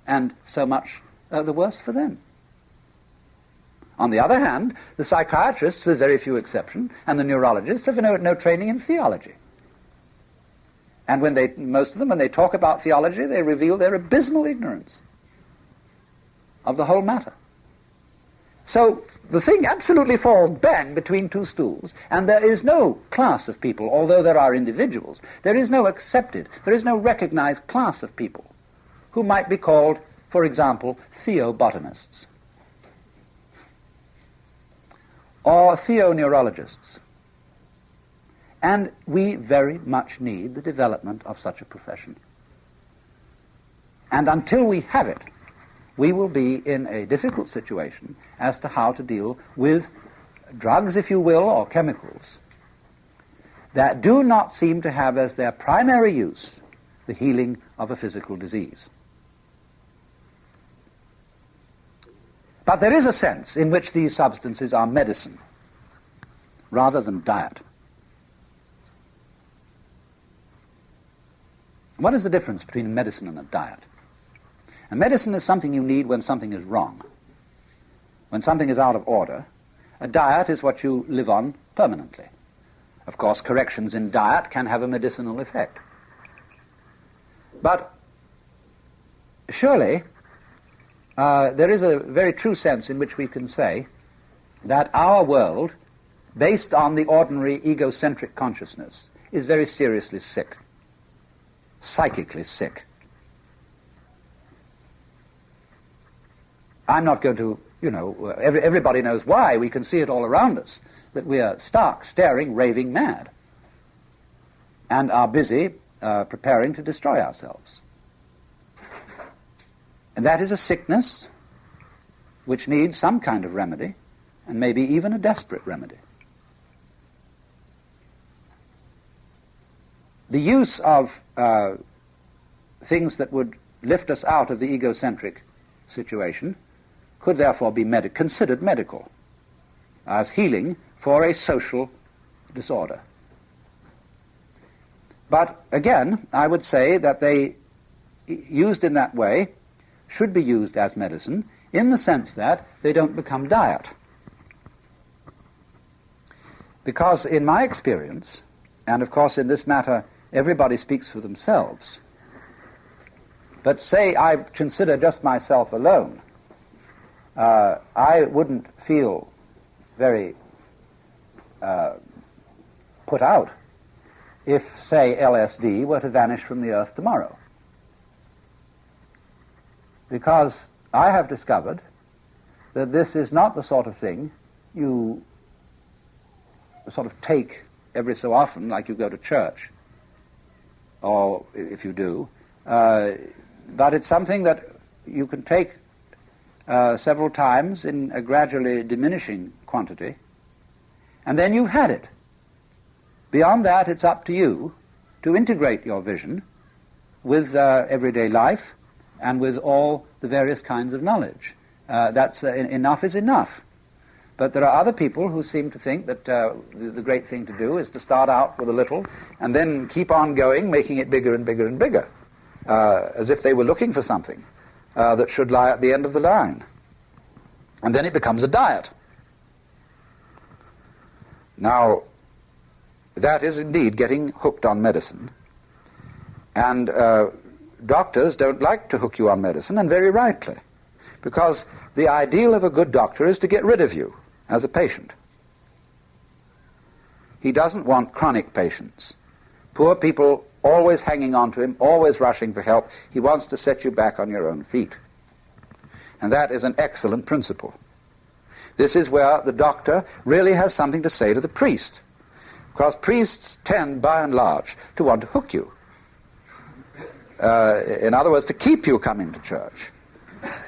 And so much the worse for them. On the other hand, the psychiatrists, with very few exceptions, and the neurologists have no training in theology. And most of them, when they talk about theology, they reveal their abysmal ignorance of the whole matter. So the thing absolutely falls bang between two stools, and there is no class of people, although there are individuals, there is no accepted, there is no recognized class of people who might be called for example, theobotanists or theoneurologists. And we very much need the development of such a profession. And until we have it, we will be in a difficult situation as to how to deal with drugs, if you will, or chemicals that do not seem to have as their primary use the healing of a physical disease. But there is a sense in which these substances are medicine rather than diet. What is the difference between a medicine and a diet? A medicine is something you need when something is wrong, when something is out of order. A diet is what you live on permanently. Of course, corrections in diet can have a medicinal effect. But surely there is a very true sense in which we can say that our world, based on the ordinary egocentric consciousness, is very seriously sick, psychically sick. I'm not going to, everybody knows why. We can see it all around us, that we are stark, staring, raving mad, and are busy preparing to destroy ourselves. And that is a sickness which needs some kind of remedy, and maybe even a desperate remedy. The use of things that would lift us out of the egocentric situation could therefore be considered medical, as healing for a social disorder. But again, I would say that they, used in that way, should be used as medicine in the sense that they don't become diet. Because in my experience, and of course in this matter everybody speaks for themselves, but say I consider just myself alone, I wouldn't feel very put out if, say, LSD were to vanish from the earth tomorrow. Because I have discovered that this is not the sort of thing you sort of take every so often, like you go to church, or if you do, but it's something that you can take several times in a gradually diminishing quantity, and then you've had it. Beyond that, it's up to you to integrate your vision with everyday life and with all the various kinds of knowledge. Enough is enough. But there are other people who seem to think that the great thing to do is to start out with a little and then keep on going, making it bigger and bigger and bigger, as if they were looking for something that should lie at the end of the line. And then it becomes a diet. Now, that is indeed getting hooked on medicine. And doctors don't like to hook you on medicine, and very rightly, because the ideal of a good doctor is to get rid of you as a patient. He doesn't want chronic patients, poor people always hanging on to him, always rushing for help. He wants to set you back on your own feet. And that is an excellent principle. This is where the doctor really has something to say to the priest, because priests tend, by and large, to want to hook you. In other words, to keep you coming to church,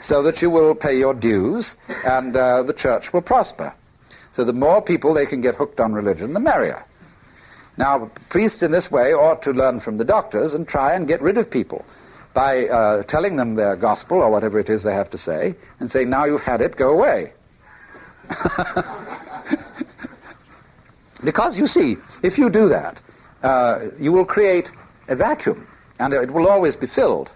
so that you will pay your dues and the church will prosper. So the more people they can get hooked on religion, the merrier. Now, priests in this way ought to learn from the doctors and try and get rid of people by telling them their gospel or whatever it is they have to say and saying, now you've had it, go away. Because, you see, if you do that, you will create a vacuum, and it will always be filled.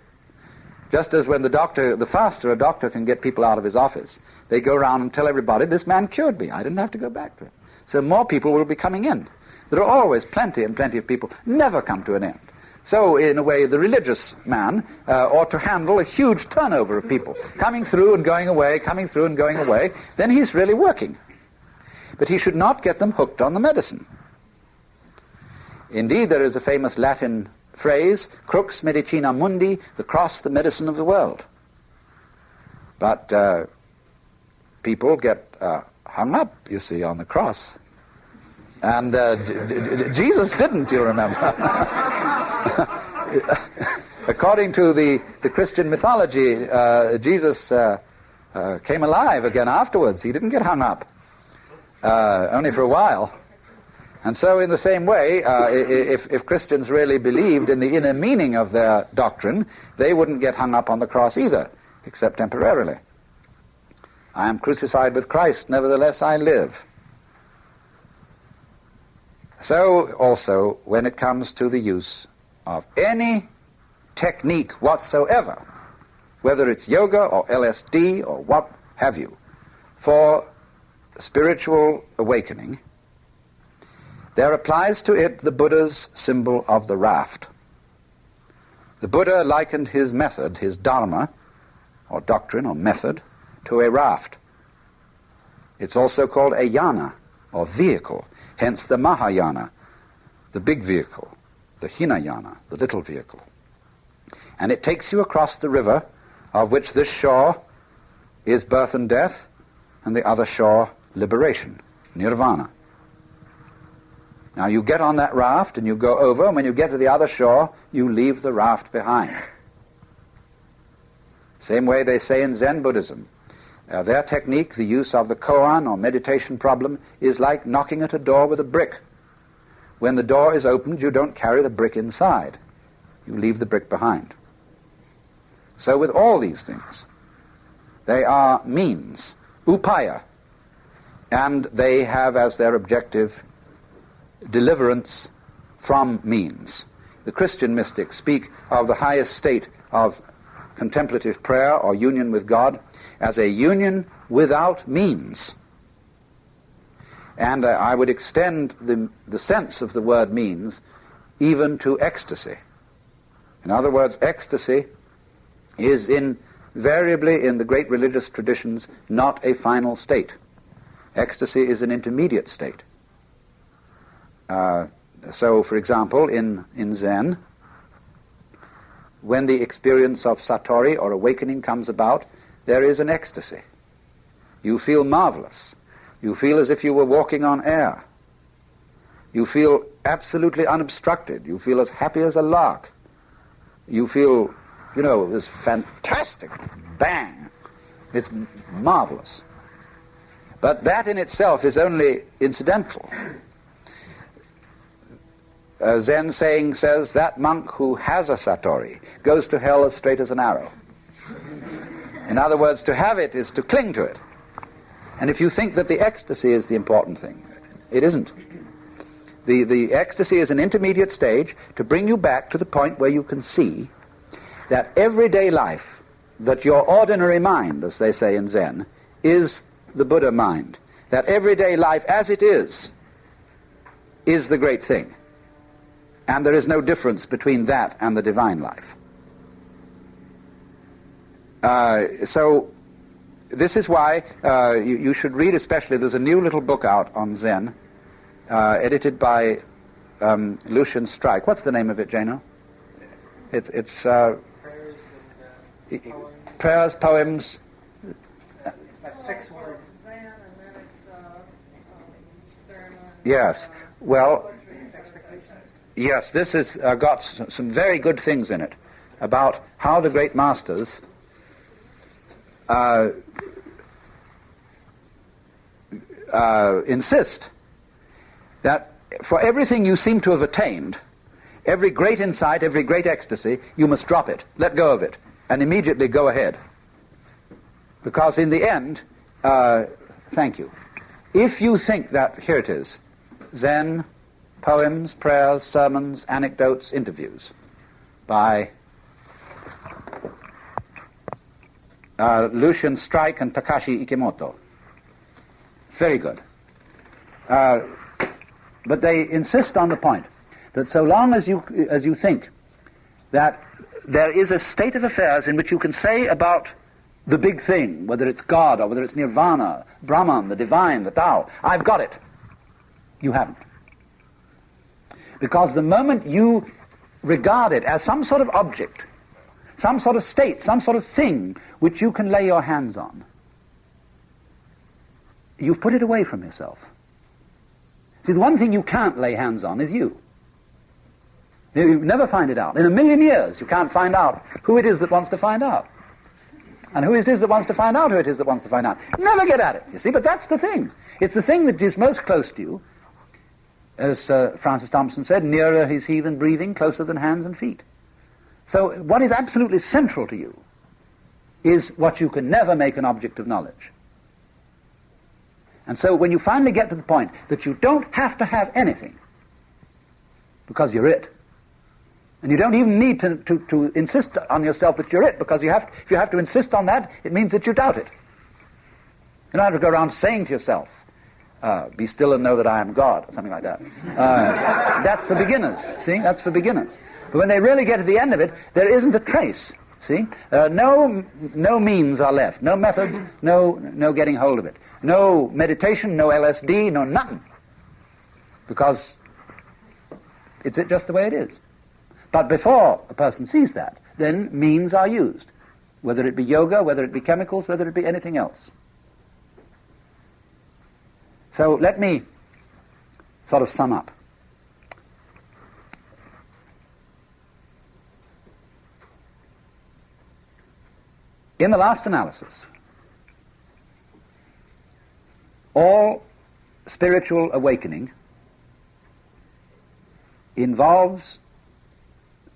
Just as when the faster a doctor can get people out of his office, they go around and tell everybody, this man cured me, I didn't have to go back to him. So more people will be coming in. There are always plenty and plenty of people, never come to an end. So, in a way, the religious man ought to handle a huge turnover of people, coming through and going away, coming through and going away. Then he's really working. But he should not get them hooked on the medicine. Indeed, there is a famous Latin phrase, crux medicina mundi, the cross, the medicine of the world. But people get hung up, you see, on the cross. And Jesus didn't, you remember. According to the Christian mythology, Jesus came alive again afterwards. He didn't get hung up, only for a while. And so in the same way, if Christians really believed in the inner meaning of their doctrine, they wouldn't get hung up on the cross either, except temporarily. I am crucified with Christ, nevertheless I live. So also, when it comes to the use of any technique whatsoever, whether it's yoga or LSD or what have you, for spiritual awakening, there applies to it the Buddha's symbol of the raft. The Buddha likened his method, his dharma, or doctrine or method, to a raft. It's also called a yana, or vehicle, hence the Mahayana, the big vehicle, the Hinayana, the little vehicle. And it takes you across the river, of which this shore is birth and death, and the other shore, liberation, nirvana. Now you get on that raft and you go over, and when you get to the other shore, you leave the raft behind. Same way they say in Zen Buddhism. Their technique, the use of the koan or meditation problem, is like knocking at a door with a brick. When the door is opened, you don't carry the brick inside. You leave the brick behind. So with all these things, they are means, upaya, and they have as their objective deliverance from means. The Christian mystics speak of the highest state of contemplative prayer or union with God as a union without means. And I would extend the sense of the word means even to ecstasy. In other words, ecstasy is invariably in the great religious traditions not a final state. Ecstasy is an intermediate state. So, for example, in Zen, when the experience of satori or awakening comes about, there is an ecstasy. You feel marvelous. You feel as if you were walking on air. You feel absolutely unobstructed. You feel as happy as a lark. You feel, this fantastic bang. It's marvelous. But that in itself is only incidental. A Zen saying says that monk who has a satori goes to hell as straight as an arrow. In other words, to have it is to cling to it. And if you think that the ecstasy is the important thing, it isn't. The ecstasy is an intermediate stage to bring you back to the point where you can see that everyday life, that your ordinary mind, as they say in Zen, is the Buddha mind. That everyday life as it is the great thing. And there is no difference between that and the divine life. So this is why you should read especially, there's a new little book out on Zen, edited by Lucian Strike. What's the name of it, Jano? It's Prayers, Poems. It's like 6 words. Yes. Well, yes, this has got some very good things in it about how the great masters insist that for everything you seem to have attained, every great insight, every great ecstasy, you must drop it, let go of it, and immediately go ahead. Because in the end, thank you, if you think that, here it is, Zen, Poems, Prayers, Sermons, Anecdotes, Interviews, by Lucian Strike and Takashi Ikimoto. Very good. But they insist on the point that so long as you think that there is a state of affairs in which you can say about the big thing, whether it's God or whether it's Nirvana, Brahman, the divine, the Tao, I've got it, you haven't. Because the moment you regard it as some sort of object, some sort of state, some sort of thing which you can lay your hands on, you've put it away from yourself. See, the one thing you can't lay hands on is you. You never find it out. In a million years, you can't find out who it is that wants to find out. And who it is that wants to find out who it is that wants to find out. Never get at it, you see, but that's the thing. It's the thing that is most close to you. As Francis Thompson said, nearer is he than breathing, closer than hands and feet. So what is absolutely central to you is what you can never make an object of knowledge. And so when you finally get to the point that you don't have to have anything, because you're it, and you don't even need to insist on yourself that you're it, because if you have to insist on that, it means that you doubt it. You don't have to go around saying to yourself, be still and know that I am God, or something like that. That's for beginners, see? That's for beginners. But when they really get to the end of it, there isn't a trace, see? No means are left, no methods, no getting hold of it. No meditation, no LSD, no nothing. Because it's just the way it is. But before a person sees that, then means are used, whether it be yoga, whether it be chemicals, whether it be anything else. So let me sort of sum up. In the last analysis, all spiritual awakening involves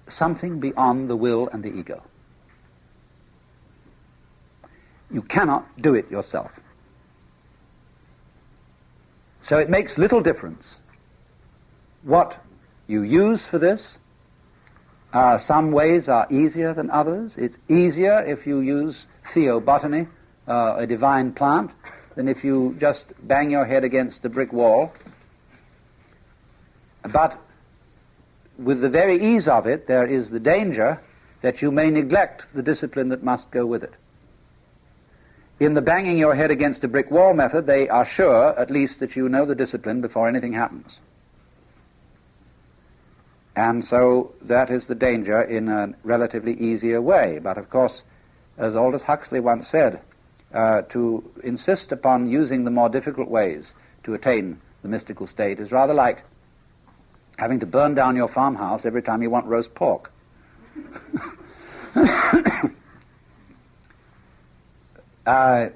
something beyond the will and the ego. You cannot do it yourself. So it makes little difference what you use for this. Some ways are easier than others. It's easier if you use theobotany, a divine plant, than if you just bang your head against a brick wall. But with the very ease of it, there is the danger that you may neglect the discipline that must go with it. In the banging your head against a brick wall method, they are sure, at least, that you know the discipline before anything happens. And so that is the danger in a relatively easier way. But of course, as Aldous Huxley once said, to insist upon using the more difficult ways to attain the mystical state is rather like having to burn down your farmhouse every time you want roast pork. The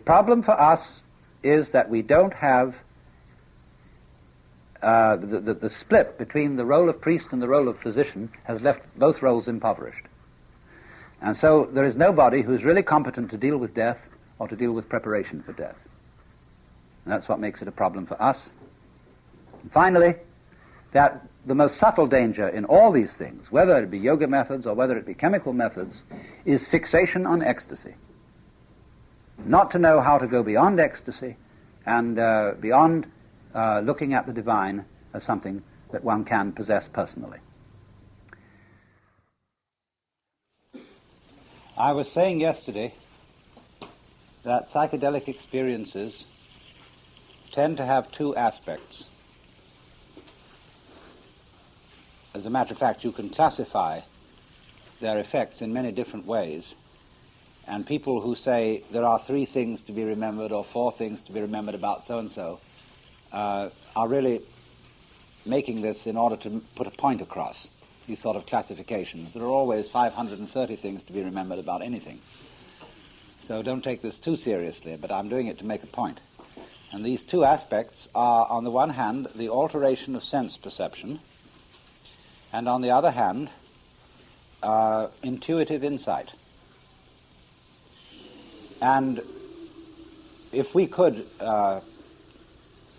problem for us is that we don't have the split between the role of priest and the role of physician has left both roles impoverished. And so there is nobody who's really competent to deal with death or to deal with preparation for death. And that's what makes it a problem for us. And finally, that the most subtle danger in all these things, whether it be yoga methods or whether it be chemical methods, is fixation on ecstasy. Not to know how to go beyond ecstasy and beyond looking at the divine as something that one can possess personally. I was saying yesterday that psychedelic experiences tend to have two aspects. As a matter of fact, you can classify their effects in many different ways. And people who say there are 3 things to be remembered or 4 things to be remembered about so-and-so are really making this in order to put a point across, these sort of classifications. There are always 530 things to be remembered about anything. So don't take this too seriously, but I'm doing it to make a point. And these two aspects are, on the one hand, the alteration of sense perception, and on the other hand, intuitive insight. And if we could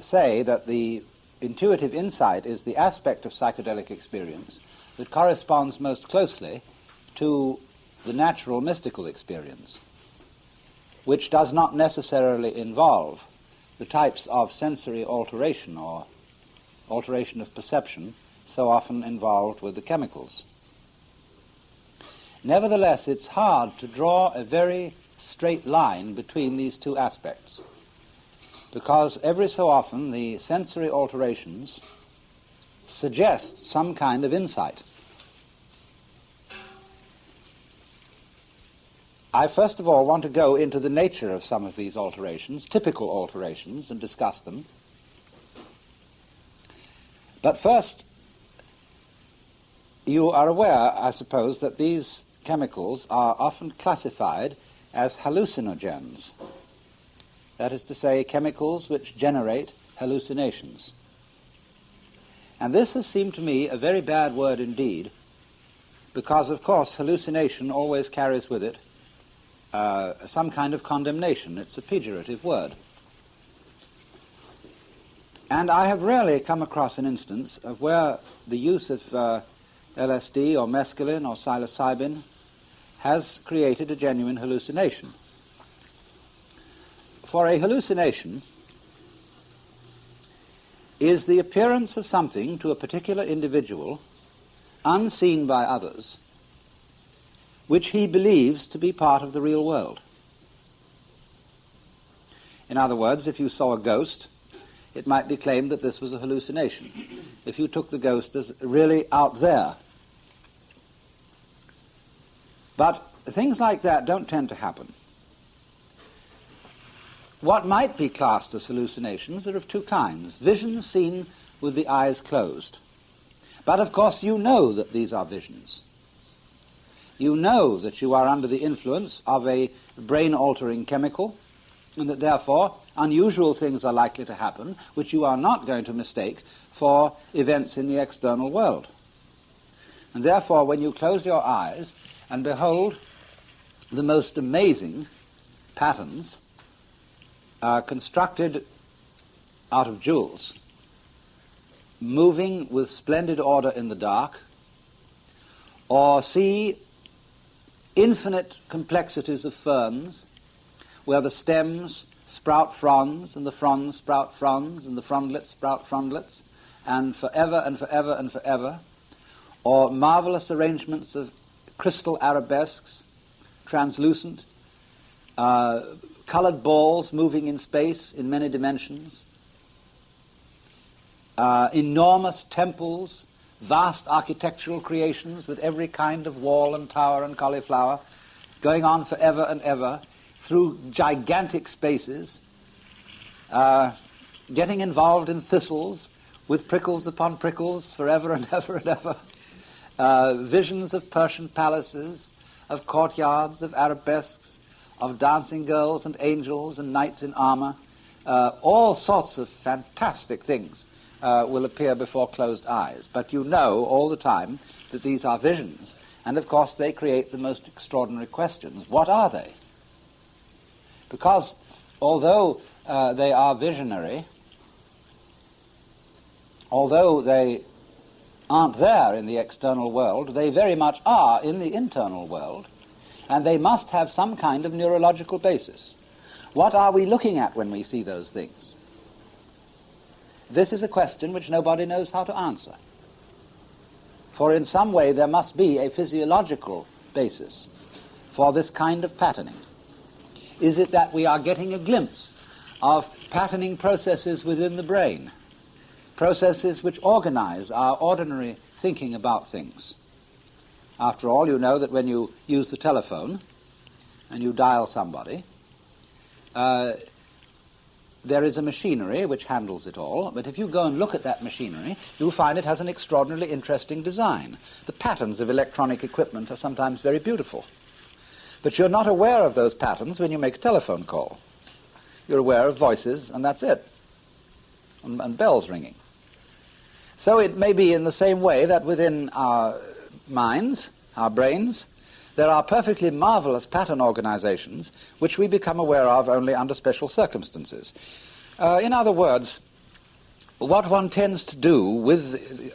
say that the intuitive insight is the aspect of psychedelic experience that corresponds most closely to the natural mystical experience, which does not necessarily involve the types of sensory alteration or alteration of perception so often involved with the chemicals. Nevertheless, it's hard to draw a very straight line between these two aspects, because every so often the sensory alterations suggest some kind of insight. I first of all want to go into the nature of some of these alterations, typical alterations, and discuss them. But first, you are aware, I suppose, that these chemicals are often classified as hallucinogens. That is to say, chemicals which generate hallucinations. And this has seemed to me a very bad word indeed, because, of course, hallucination always carries with it some kind of condemnation. It's a pejorative word. And I have rarely come across an instance of where the use of LSD or mescaline or psilocybin has created a genuine hallucination. For a hallucination is the appearance of something to a particular individual unseen by others, which he believes to be part of the real world. In other words, if you saw a ghost, it might be claimed that this was a hallucination, if you took the ghost as really out there. But things like that don't tend to happen. What might be classed as hallucinations are of two kinds. Visions seen with the eyes closed. But of course you know that these are visions. You know that you are under the influence of a brain-altering chemical, and that therefore unusual things are likely to happen, which you are not going to mistake for events in the external world. And therefore, when you close your eyes and behold the most amazing patterns constructed out of jewels, moving with splendid order in the dark, or see infinite complexities of ferns, where the stems sprout fronds, and the fronds sprout fronds, and the frondlets sprout frondlets, and forever and forever and forever, or marvelous arrangements of crystal arabesques, translucent, colored balls moving in space in many dimensions, enormous temples, vast architectural creations with every kind of wall and tower and cauliflower, going on forever and ever through gigantic spaces, getting involved in thistles with prickles upon prickles forever and ever and ever, visions of Persian palaces, of courtyards, of arabesques, of dancing girls and angels and knights in armor, all sorts of fantastic things will appear before closed eyes. But you know all the time that these are visions. And of course they create the most extraordinary questions. What are they? Because although they are visionary, although they aren't there in the external world, they very much are in the internal world, and they must have some kind of neurological basis. What are we looking at when we see those things? This is a question which nobody knows how to answer. For in some way there must be a physiological basis for this kind of patterning. Is it that we are getting a glimpse of patterning processes within the brain, processes which organize our ordinary thinking about things? After all, you know that when you use the telephone and you dial somebody, there is a machinery which handles it all, but if you go and look at that machinery, you'll find it has an extraordinarily interesting design. The patterns of electronic equipment are sometimes very beautiful. But you're not aware of those patterns when you make a telephone call. You're aware of voices, and that's it, and bells ringing. So it may be in the same way that within our minds, our brains, there are perfectly marvelous pattern organizations which we become aware of only under special circumstances. In other words, what one tends to do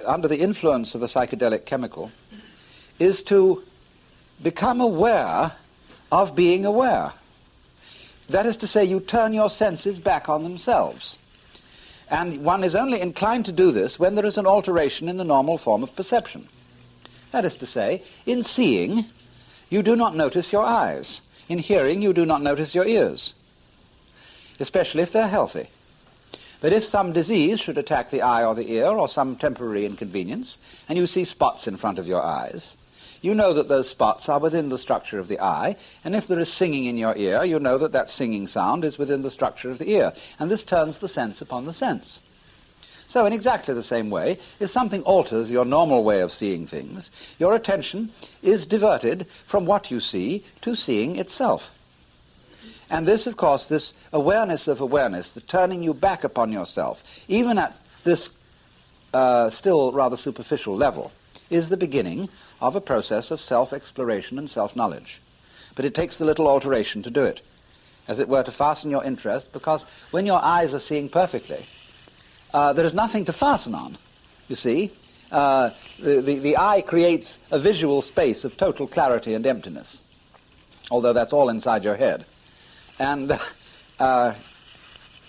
under the influence of a psychedelic chemical is to become aware of being aware. That is to say, you turn your senses back on themselves. And one is only inclined to do this when there is an alteration in the normal form of perception. That is to say, in seeing, you do not notice your eyes. In hearing, you do not notice your ears, especially if they're healthy. But if some disease should attack the eye or the ear, or some temporary inconvenience, and you see spots in front of your eyes, you know that those spots are within the structure of the eye, and if there is singing in your ear, you know that that singing sound is within the structure of the ear, and this turns the sense upon the sense. So in exactly the same way, if something alters your normal way of seeing things, your attention is diverted from what you see to seeing itself. And this, of course, this awareness of awareness, the turning you back upon yourself, even at this still rather superficial level, is the beginning of a process of self-exploration and self-knowledge. But it takes the little alteration to do it, as it were, to fasten your interest, because when your eyes are seeing perfectly, there is nothing to fasten on, you see. The eye creates a visual space of total clarity and emptiness, although that's all inside your head. And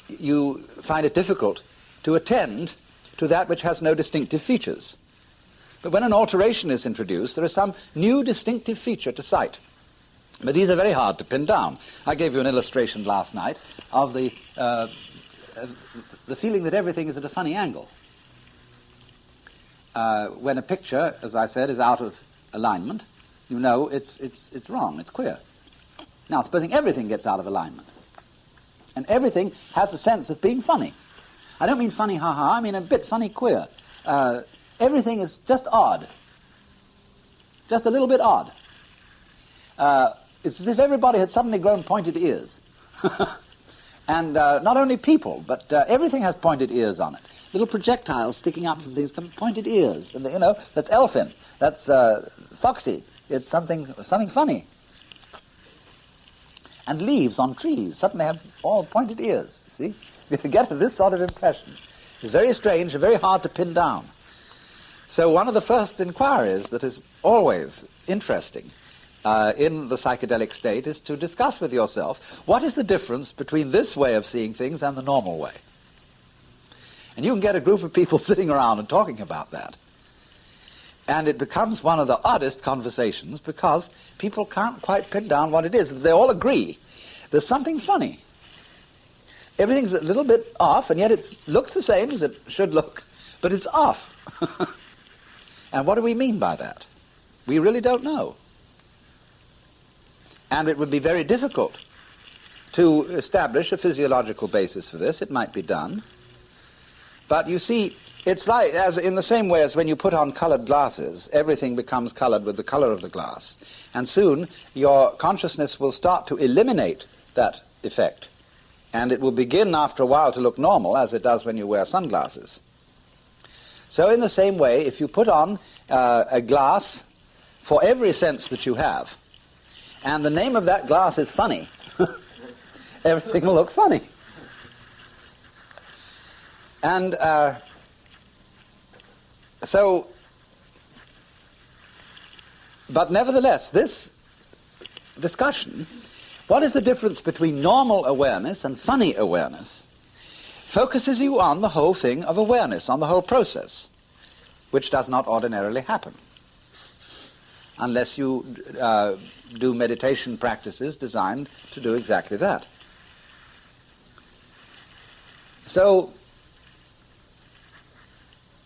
you find it difficult to attend to that which has no distinctive features. But when an alteration is introduced, there is some new distinctive feature to sight. But these are very hard to pin down. I gave you an illustration last night of the feeling that everything is at a funny angle. When a picture, as I said, is out of alignment, you know it's wrong, it's queer. Now, supposing everything gets out of alignment, and everything has a sense of being funny. I don't mean funny ha-ha, I mean a bit funny queer. Everything is just odd. Just a little bit odd. It's as if everybody had suddenly grown pointed ears. And not only people, but everything has pointed ears on it. Little projectiles sticking up from these pointed ears. And, that's elfin. That's foxy. It's something funny. And leaves on trees suddenly have all pointed ears, see? You get this sort of impression. It's very strange and very hard to pin down. So one of the first inquiries that is always interesting in the psychedelic state is to discuss with yourself what is the difference between this way of seeing things and the normal way. And you can get a group of people sitting around and talking about that. And it becomes one of the oddest conversations because people can't quite pin down what it is. They all agree there's something funny. Everything's a little bit off, and yet it looks the same as it should look, but it's off. And what do we mean by that? We really don't know. And it would be very difficult to establish a physiological basis for this. It might be done. But you see, it's like, as in the same way as when you put on colored glasses, everything becomes colored with the color of the glass. And soon your consciousness will start to eliminate that effect. And it will begin after a while to look normal, as it does when you wear sunglasses. So in the same way, if you put on a glass for every sense that you have, and the name of that glass is funny, everything will look funny. And but nevertheless, this discussion, what is the difference between normal awareness and funny awareness, focuses you on the whole thing of awareness, on the whole process, which does not ordinarily happen, unless you do meditation practices designed to do exactly that. So,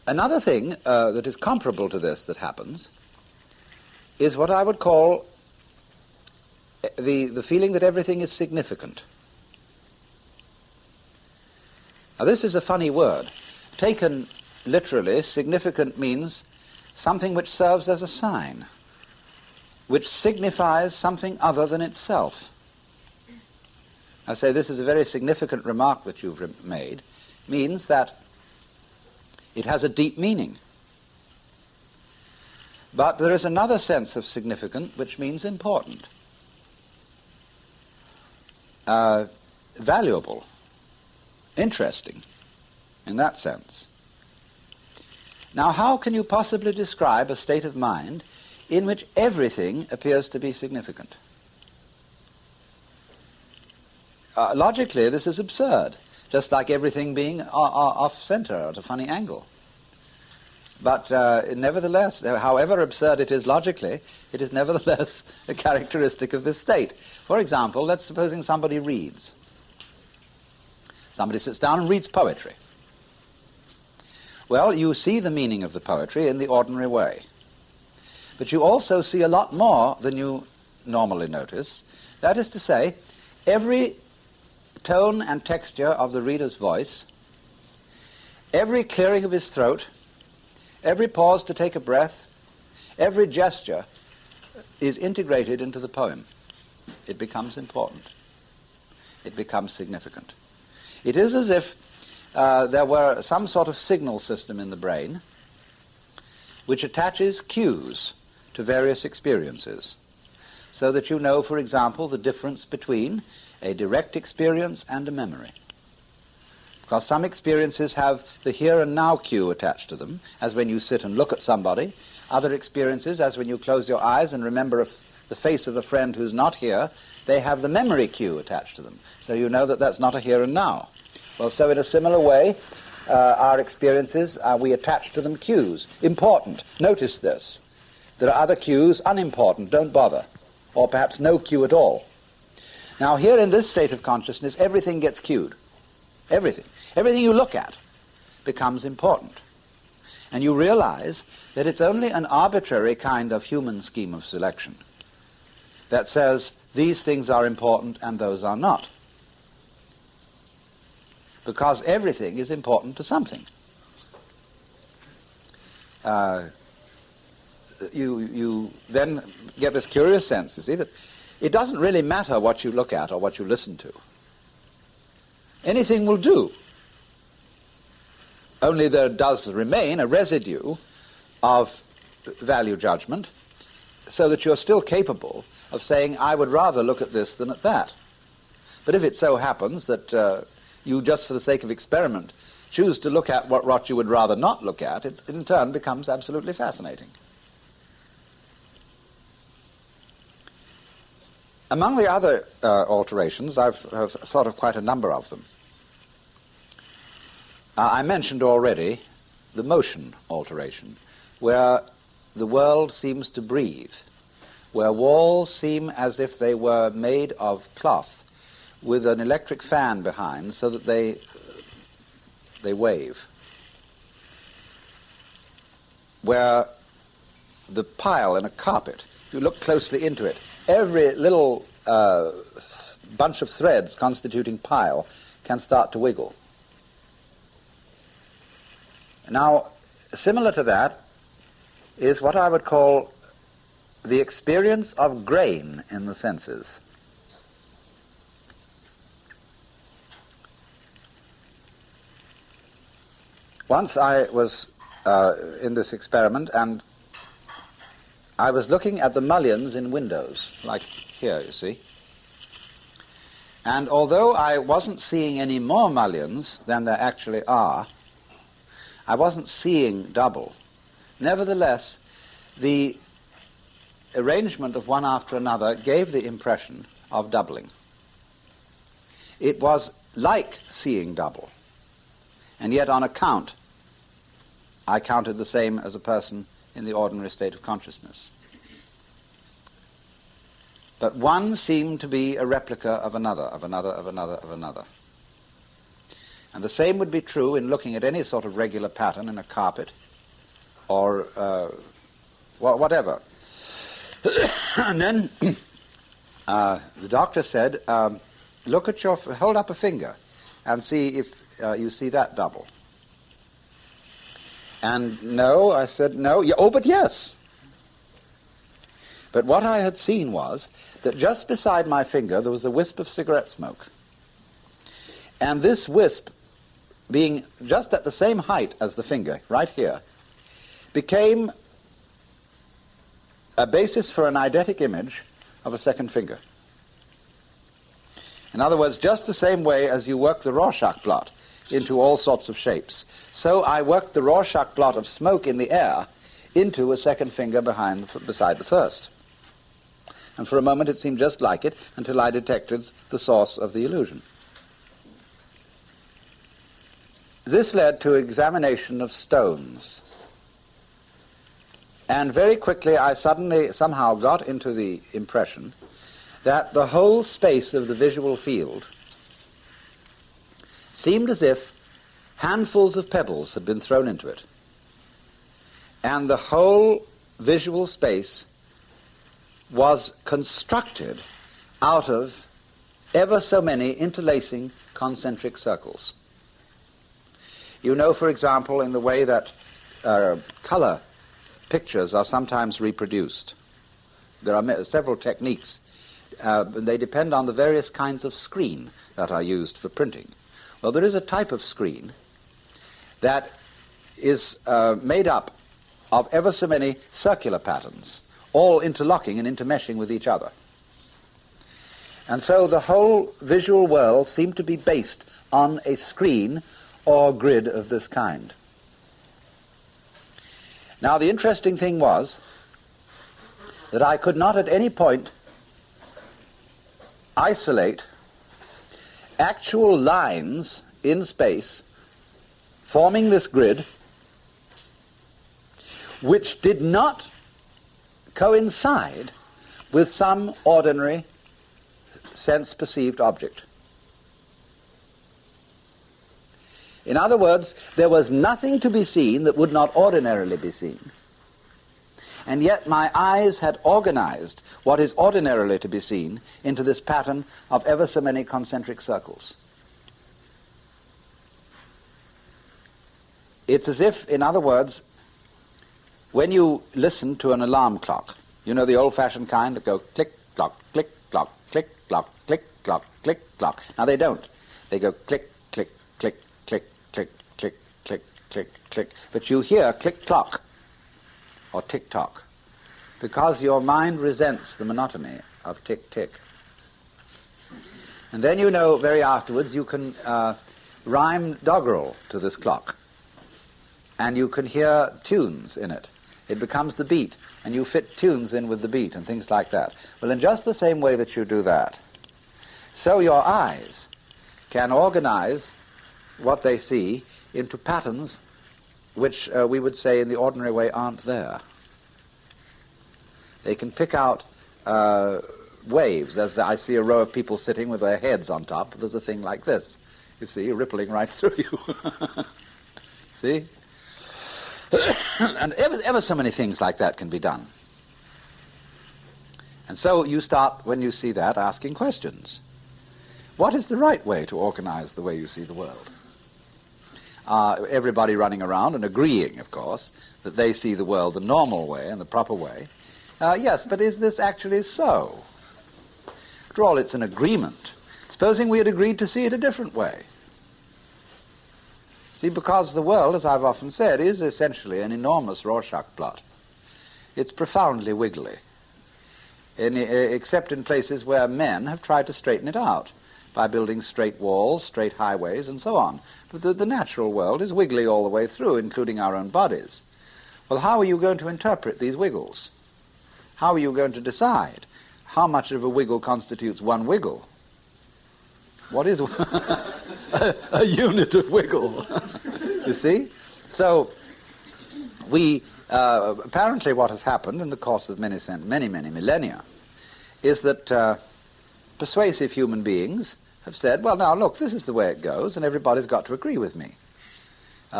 another thing that is comparable to this that happens is what I would call the feeling that everything is significant. Now, this is a funny word. Taken literally, significant means something which serves as a sign, which signifies something other than itself. I say this is a very significant remark that you've made, means that it has a deep meaning. But there is another sense of significant which means important, valuable, interesting, in that sense. Now, how can you possibly describe a state of mind in which everything appears to be significant? Logically, this is absurd, just like everything being off-center at a funny angle. But nevertheless, however absurd it is logically, it is nevertheless a characteristic of this state. For example, let's supposing somebody reads. Somebody sits down and reads poetry. Well, you see the meaning of the poetry in the ordinary way. But you also see a lot more than you normally notice. That is to say, every tone and texture of the reader's voice, every clearing of his throat, every pause to take a breath, every gesture is integrated into the poem. It becomes important. It becomes significant. It is as if there were some sort of signal system in the brain which attaches cues to various experiences, so that you know, for example, the difference between a direct experience and a memory. Because some experiences have the here and now cue attached to them, as when you sit and look at somebody. Other experiences, as when you close your eyes and remember the face of a friend who's not here, they have the memory cue attached to them. So you know that that's not a here and now. Well, so in a similar way, our experiences, we attach to them cues. Important. Notice this. There are other cues, unimportant, don't bother. Or perhaps no cue at all. Now here in this state of consciousness, everything gets cued. Everything. Everything you look at becomes important. And you realize that it's only an arbitrary kind of human scheme of selection that says these things are important and those are not. Because everything is important to something. You then get this curious sense, you see, that it doesn't really matter what you look at or what you listen to. Anything will do. Only there does remain a residue of value judgment, so that you're still capable of saying, I would rather look at this than at that. But if it so happens that you, just for the sake of experiment, choose to look at what you would rather not look at, it in turn becomes absolutely fascinating. Among the other alterations, I've thought of quite a number of them. I mentioned already the motion alteration, where the world seems to breathe, where walls seem as if they were made of cloth with an electric fan behind so that they wave, where the pile in a carpet, if you look closely into it, every little bunch of threads constituting pile can start to wiggle. Now, similar to that is what I would call the experience of grain in the senses. Once I was in this experiment, and I was looking at the mullions in windows, like here, you see. And although I wasn't seeing any more mullions than there actually are, I wasn't seeing double. Nevertheless, the arrangement of one after another gave the impression of doubling. It was like seeing double. And yet on a count, I counted the same as a person in the ordinary state of consciousness. But one seemed to be a replica of another, of another, of another, of another. And the same would be true in looking at any sort of regular pattern in a carpet or whatever. And then the doctor said, hold up a finger and see if you see that double. And no, I said no. Oh, but yes. But what I had seen was that just beside my finger there was a wisp of cigarette smoke. And this wisp, being just at the same height as the finger, right here, became a basis for an eidetic image of a second finger. In other words, just the same way as you work the Rorschach blot into all sorts of shapes, so I worked the Rorschach blot of smoke in the air into a second finger beside the first. And for a moment it seemed just like it until I detected the source of the illusion. This led to examination of stones. And very quickly I suddenly somehow got into the impression that the whole space of the visual field seemed as if handfuls of pebbles had been thrown into it. And the whole visual space was constructed out of ever so many interlacing concentric circles. You know, for example, in the way that color pictures are sometimes reproduced. There are several techniques. They depend on the various kinds of screen that are used for printing. Well, there is a type of screen that is made up of ever so many circular patterns, all interlocking and intermeshing with each other. And so the whole visual world seemed to be based on a screen or grid of this kind. Now, the interesting thing was that I could not at any point isolate actual lines in space forming this grid which did not coincide with some ordinary sense-perceived object. In other words, there was nothing to be seen that would not ordinarily be seen. And yet my eyes had organized what is ordinarily to be seen into this pattern of ever so many concentric circles. It's as if, in other words, when you listen to an alarm clock, you know, the old-fashioned kind that go click, clock, click, clock, click, clock, click, clock, click, clock. Now they don't. They go click, click, click, click, click, click, click, click, click. But you hear click, clock, or tick-tock, because your mind resents the monotony of tick-tick. And then, you know, very afterwards you can rhyme doggerel to this clock, and you can hear tunes in it. It becomes the beat, and you fit tunes in with the beat and things like that. Well, in just the same way that you do that, so your eyes can organize what they see into patterns which we would say in the ordinary way aren't there. They can pick out waves. As I see a row of people sitting with their heads on top, there's a thing like this, you see, rippling right through you. See? And ever so many things like that can be done. And so you start, when you see that, asking questions. What is the right way to organize the way you see the world? Everybody running around and agreeing, of course, that they see the world the normal way and the proper way. Yes, but is this actually so? After all, it's an agreement. Supposing we had agreed to see it a different way. See, because the world, as I've often said, is essentially an enormous Rorschach plot. It's profoundly wiggly, except in places where men have tried to straighten it out by building straight walls, straight highways, and so on. But the natural world is wiggly all the way through, including our own bodies. Well, how are you going to interpret these wiggles? How are you going to decide how much of a wiggle constitutes one wiggle? What is a unit of wiggle? You see? So, we, apparently what has happened in the course of many millennia is that persuasive human beings have said, well, now, look, this is the way it goes, and everybody's got to agree with me.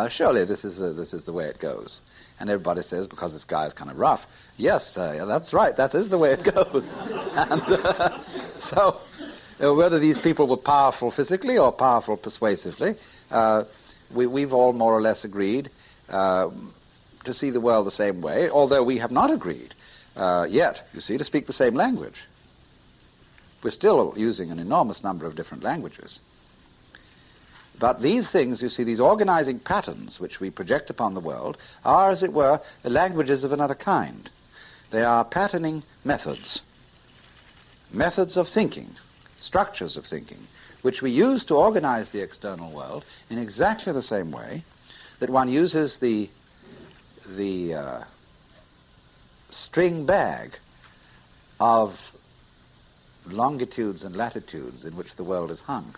Surely this is the way it goes. And everybody says, because this guy is kind of rough, yes, that's right, that is the way it goes. And so, whether these people were powerful physically or powerful persuasively, we've all more or less agreed to see the world the same way, although we have not agreed yet, you see, to speak the same language. We're still using an enormous number of different languages. But these things, you see, these organizing patterns which we project upon the world are, as it were, languages of another kind. They are patterning methods, methods of thinking, structures of thinking, which we use to organize the external world in exactly the same way that one uses the string bag of longitudes and latitudes in which the world is hung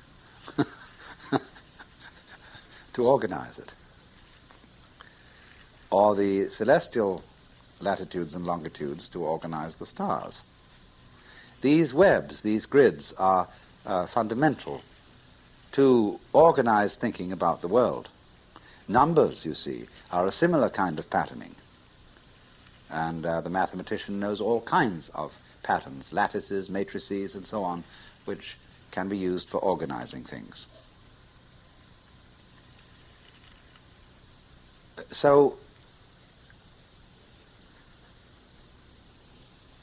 to organize it, or the celestial latitudes and longitudes to organize the stars. These webs, these grids, are fundamental to organized thinking about the world. Numbers, you see, are a similar kind of patterning. And the mathematician knows all kinds of patterns, lattices, matrices, and so on, which can be used for organizing things. So,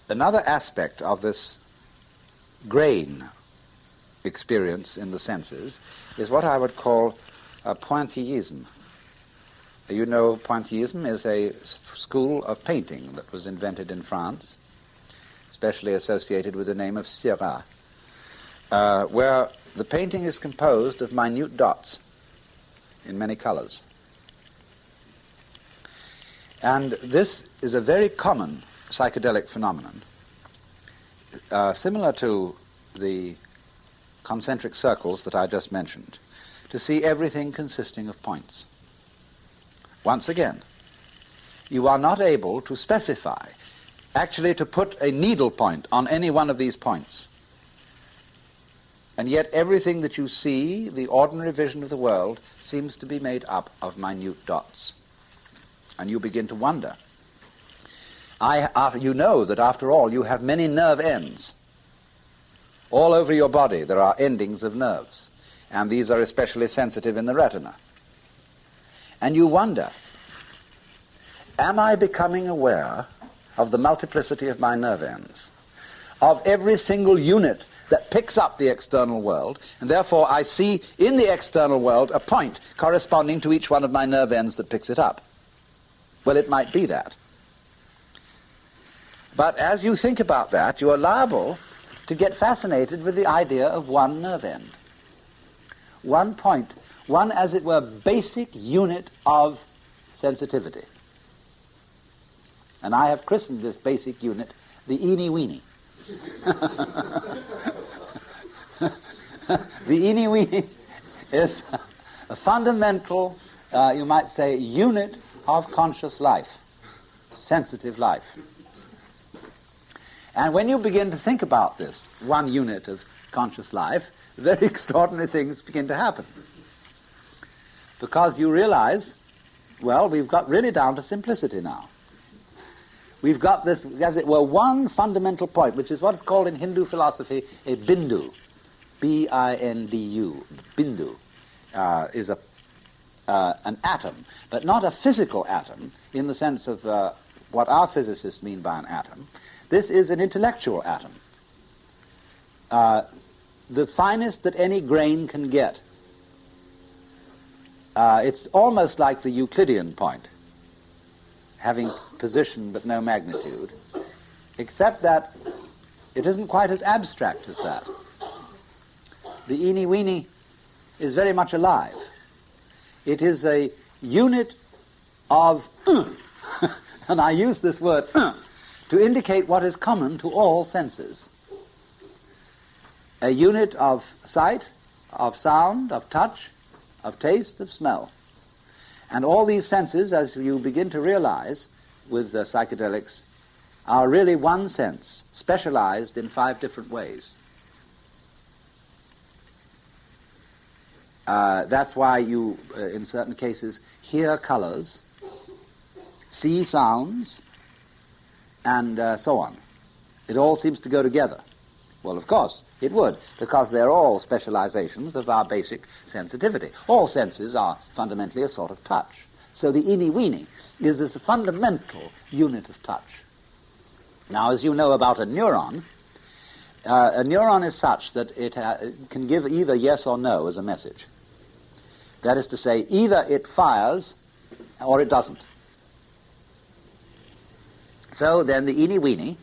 another aspect of this grain experience in the senses is what I would call pointillism. You know, pointillism is a school of painting that was invented in France, especially associated with the name of Seurat, where the painting is composed of minute dots in many colors. And this is a very common psychedelic phenomenon, similar to the concentric circles that I just mentioned, to see everything consisting of points. Once again, you are not able to specify, actually to put a needle point on any one of these points. And yet everything that you see, the ordinary vision of the world, seems to be made up of minute dots. And you begin to wonder. You know that after all you have many nerve ends. All over your body there are endings of nerves, and these are especially sensitive in the retina. And you wonder, am I becoming aware of the multiplicity of my nerve ends, of every single unit that picks up the external world, and therefore I see in the external world a point corresponding to each one of my nerve ends that picks it up? Well, it might be that. But as you think about that, you are liable to get fascinated with the idea of one nerve end. One point, one, as it were, basic unit of sensitivity. And I have christened this basic unit the eeny-weeny. The eeny-weeny is a fundamental, you might say, unit of conscious life, sensitive life. And when you begin to think about this one unit of conscious life, very extraordinary things begin to happen. Because you realize, well, we've got really down to simplicity now. We've got this, as it were, one fundamental point, which is what is called in Hindu philosophy a bindu. B-I-N-D-U. Bindu is an atom, but not a physical atom in the sense of what our physicists mean by an atom. This is an intellectual atom, the finest that any grain can get. It's almost like the Euclidean point, having position but no magnitude, except that it isn't quite as abstract as that. The eeny-weeny is very much alive. It is a unit of and I use this word to indicate what is common to all senses. A unit of sight, of sound, of touch, of taste, of smell. And all these senses, as you begin to realize with psychedelics, are really one sense, specialized in 5 different ways. That's why you, in certain cases, hear colors, see sounds, and so on. It all seems to go together. Well, of course, it would, because they're all specializations of our basic sensitivity. All senses are fundamentally a sort of touch. So the eeny-weeny is this fundamental unit of touch. Now, as you know about a neuron is such that it can give either yes or no as a message. That is to say, either it fires or it doesn't. So then the eeny-weeny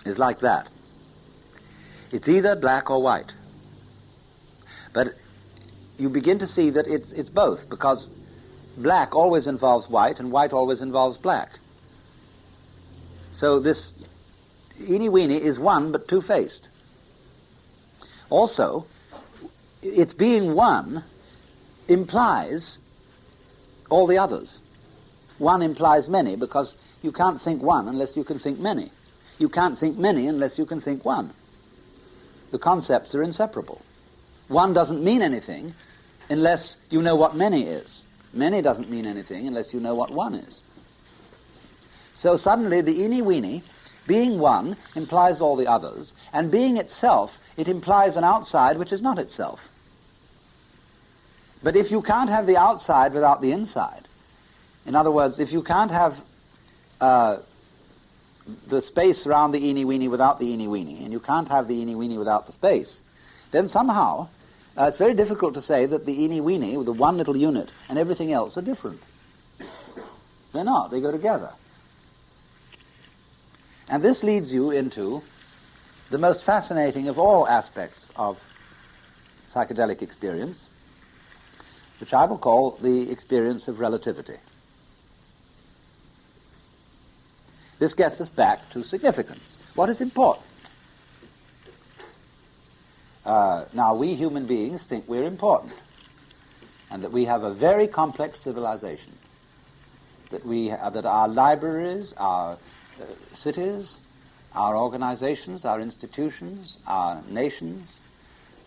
is like that. It's either black or white. But you begin to see that it's both, because black always involves white and white always involves black. So this eeny-weeny is one but two-faced. Also, its being one implies all the others. One implies many, because you can't think one unless you can think many. You can't think many unless you can think one. The concepts are inseparable. One doesn't mean anything unless you know what many is. Many doesn't mean anything unless you know what one is. So suddenly the eeny-weeny, being one, implies all the others, and being itself, it implies an outside which is not itself. But if you can't have the outside without the inside, in other words, if you can't have the space around the eeny-weeny without the eeny-weeny, and you can't have the eeny-weeny without the space, then somehow it's very difficult to say that the eeny-weeny, the one little unit, and everything else are different. They're not. They go together. And this leads you into the most fascinating of all aspects of psychedelic experience, which I will call the experience of relativity. This gets us back to significance. What is important? Now, we human beings think we're important, and that we have a very complex civilization, that our libraries, our cities, our organizations, our institutions, our nations,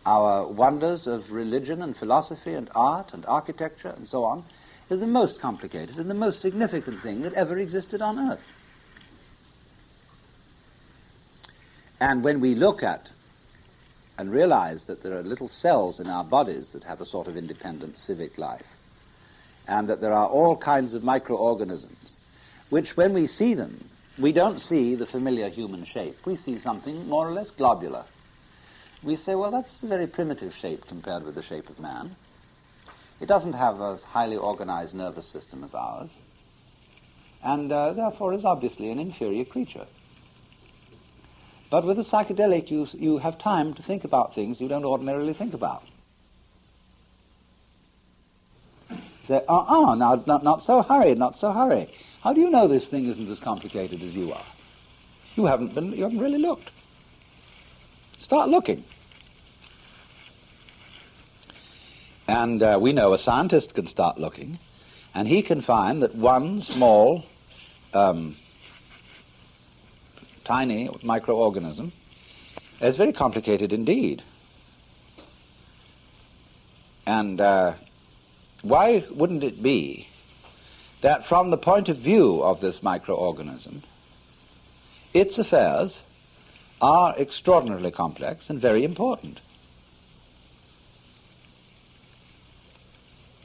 our wonders of religion and philosophy and art and architecture and so on, is the most complicated and the most significant thing that ever existed on earth. And when we look at and realize that there are little cells in our bodies that have a sort of independent civic life, and that there are all kinds of microorganisms, which when we see them, we don't see the familiar human shape. We see something more or less globular. We say, well, that's a very primitive shape compared with the shape of man. It doesn't have a highly organized nervous system as ours, and therefore is obviously an inferior creature. But with a psychedelic, you have time to think about things you don't ordinarily think about. You say, now, not so hurry, not so hurry. How do you know this thing isn't as complicated as you are? You haven't really looked. Start looking. And we know a scientist can start looking, and he can find that one small, tiny microorganism is very complicated indeed. And why wouldn't it be that from the point of view of this microorganism, its affairs are extraordinarily complex and very important?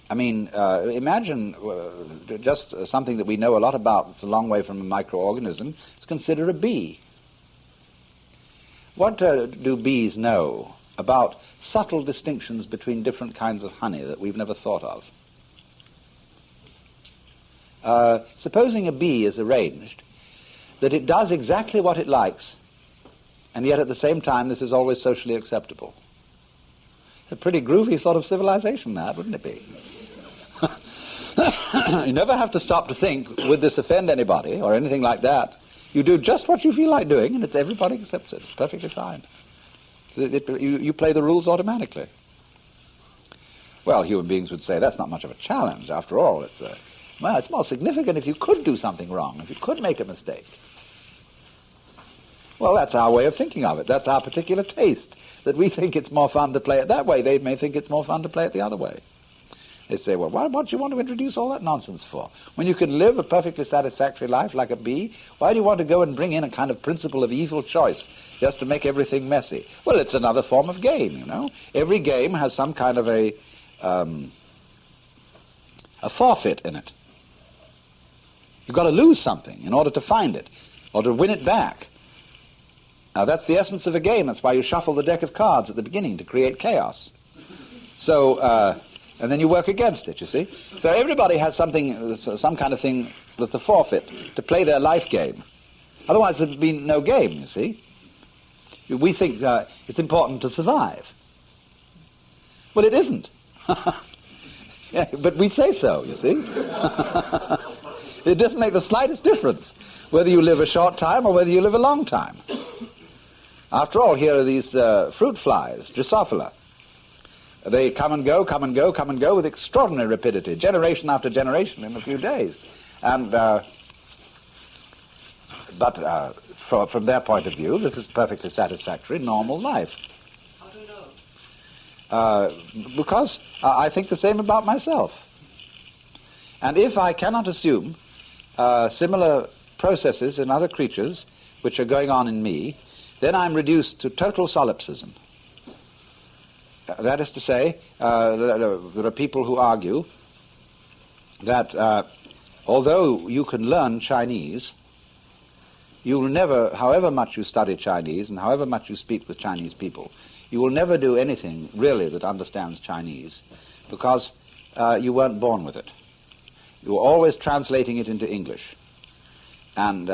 I mean, imagine just something that we know a lot about that's a long way from a microorganism. Let's consider a bee. What do bees know about subtle distinctions between different kinds of honey that we've never thought of? Supposing a bee is arranged that it does exactly what it likes, and yet at the same time this is always socially acceptable. A pretty groovy sort of civilization, that, wouldn't it be? You never have to stop to think, would this offend anybody or anything like that. You do just what you feel like doing, and everybody accepts it. It's perfectly fine. You play the rules automatically. Well, human beings would say that's not much of a challenge. After all, it's more significant if you could do something wrong, if you could make a mistake. Well, that's our way of thinking of it. That's our particular taste, that we think it's more fun to play it that way. They may think it's more fun to play it the other way. They say, well, what do you want to introduce all that nonsense for? When you can live a perfectly satisfactory life like a bee, why do you want to go and bring in a kind of principle of evil choice just to make everything messy? Well, it's another form of game, you know. Every game has some kind of a forfeit in it. You've got to lose something in order to find it, or to win it back. Now, that's the essence of a game. That's why you shuffle the deck of cards at the beginning, to create chaos. So, and then you work against it, you see. So everybody has something, some kind of thing that's a forfeit to play their life game. Otherwise there'd be no game, you see. We think it's important to survive. Well, it isn't. Yeah, but we say so, you see. It doesn't make the slightest difference whether you live a short time or whether you live a long time. After all, here are these fruit flies, Drosophila. They come and go, come and go, come and go with extraordinary rapidity, generation after generation in a few days. And from their point of view, this is perfectly satisfactory, normal life. How do you know? Because I think the same about myself. And if I cannot assume similar processes in other creatures which are going on in me, then I'm reduced to total solipsism. That is to say, there are people who argue that although you can learn Chinese, you will never, however much you study Chinese and however much you speak with Chinese people, you will never do anything really that understands Chinese, because you weren't born with it. You were always translating it into English. And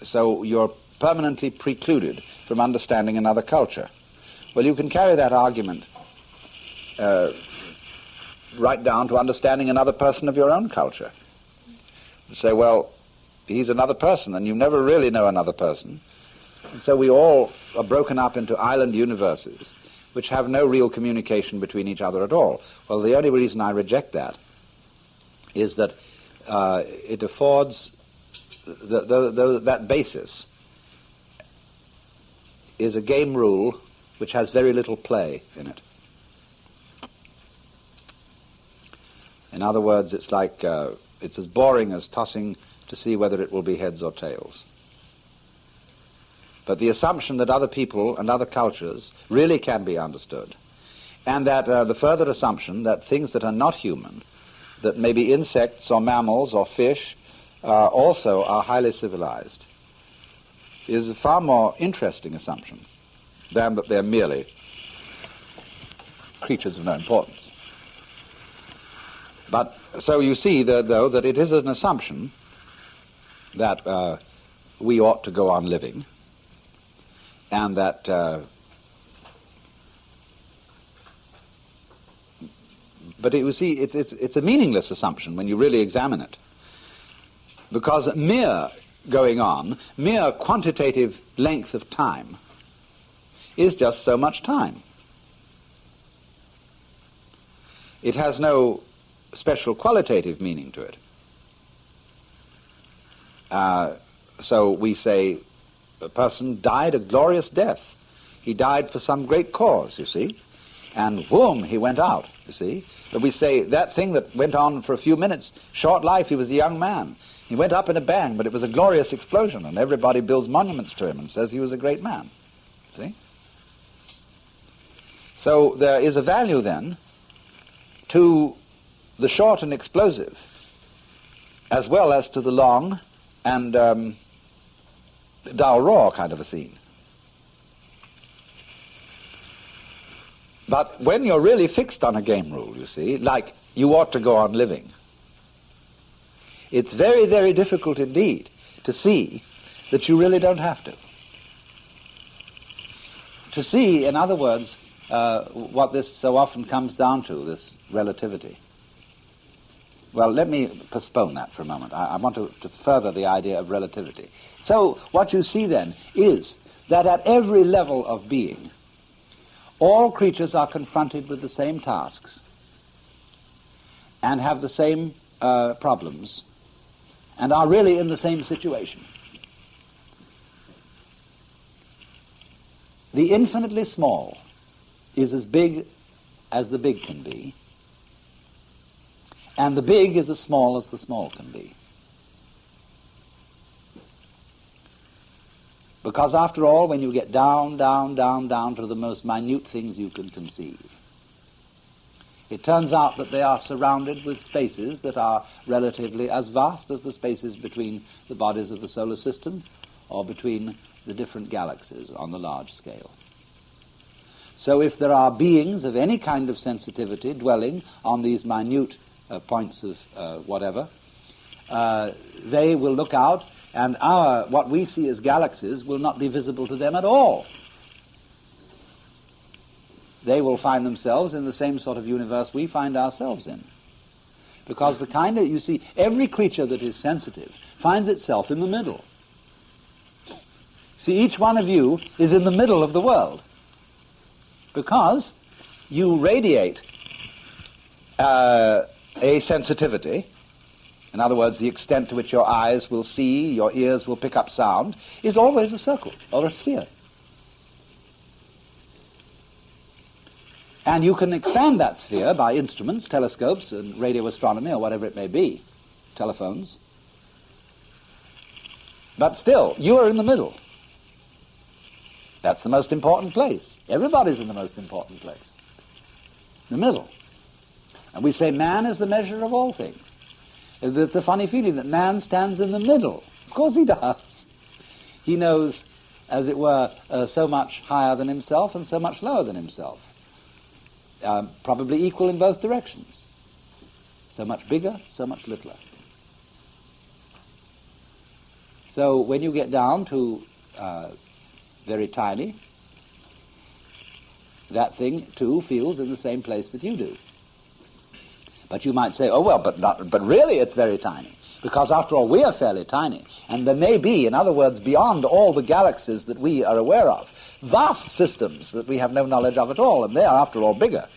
so you're permanently precluded from understanding another culture. Well, you can carry that argument right down to understanding another person of your own culture. You say, well, he's another person, and you never really know another person. And so we all are broken up into island universes which have no real communication between each other at all. Well, the only reason I reject that is that it affords that basis is a game rule which has very little play in it. In other words, it's like it's as boring as tossing to see whether it will be heads or tails. But the assumption that other people and other cultures really can be understood, and that the further assumption that things that are not human, that maybe insects or mammals or fish also are highly civilized, is a far more interesting assumption than that they're merely creatures of no importance. But so you see, though, that it is an assumption that we ought to go on living, and that but you see, it's a meaningless assumption when you really examine it, because mere going on, mere quantitative length of time is just so much time. It has no special qualitative meaning to it. So we say a person died a glorious death. He died for some great cause, you see, and whoom, he went out, you see. But we say that thing that went on for a few minutes, short life, he was a young man. He went up in a bang, but it was a glorious explosion, and everybody builds monuments to him and says he was a great man. See? So there is a value then to the short and explosive, as well as to the long and dull raw kind of a scene. But when you're really fixed on a game rule, you see, like you ought to go on living, it's very, very difficult indeed to see that you really don't have to. To see, in other words, what this so often comes down to, this relativity. Well, let me postpone that for a moment. I want to further the idea of relativity. So what you see then is that at every level of being, all creatures are confronted with the same tasks and have the same problems and are really in the same situation. The infinitely small is as big as the big can be, and the big is as small as the small can be. Because after all, when you get down, down, down, down to the most minute things you can conceive, it turns out that they are surrounded with spaces that are relatively as vast as the spaces between the bodies of the solar system or between the different galaxies on the large scale. So if there are beings of any kind of sensitivity dwelling on these minute points of whatever, they will look out, and what we see as galaxies will not be visible to them at all. They will find themselves in the same sort of universe we find ourselves in. Because you see, every creature that is sensitive finds itself in the middle. See, each one of you is in the middle of the world. Because you radiate a sensitivity, in other words, the extent to which your eyes will see, your ears will pick up sound, is always a circle or a sphere. And you can expand that sphere by instruments, telescopes, and radio astronomy, or whatever it may be, telephones. But still, you are in the middle. That's the most important place. Everybody's in the most important place. The middle. And we say man is the measure of all things. It's a funny feeling that man stands in the middle. Of course he does. He knows, as it were, so much higher than himself and so much lower than himself. Probably equal in both directions. So much bigger, so much littler. So when you get down to very tiny, that thing too feels in the same place that you do. But you might say, oh well, but really it's very tiny, because after all we are fairly tiny, and there may be, in other words, beyond all the galaxies that we are aware of, vast systems that we have no knowledge of at all, and they are after all bigger.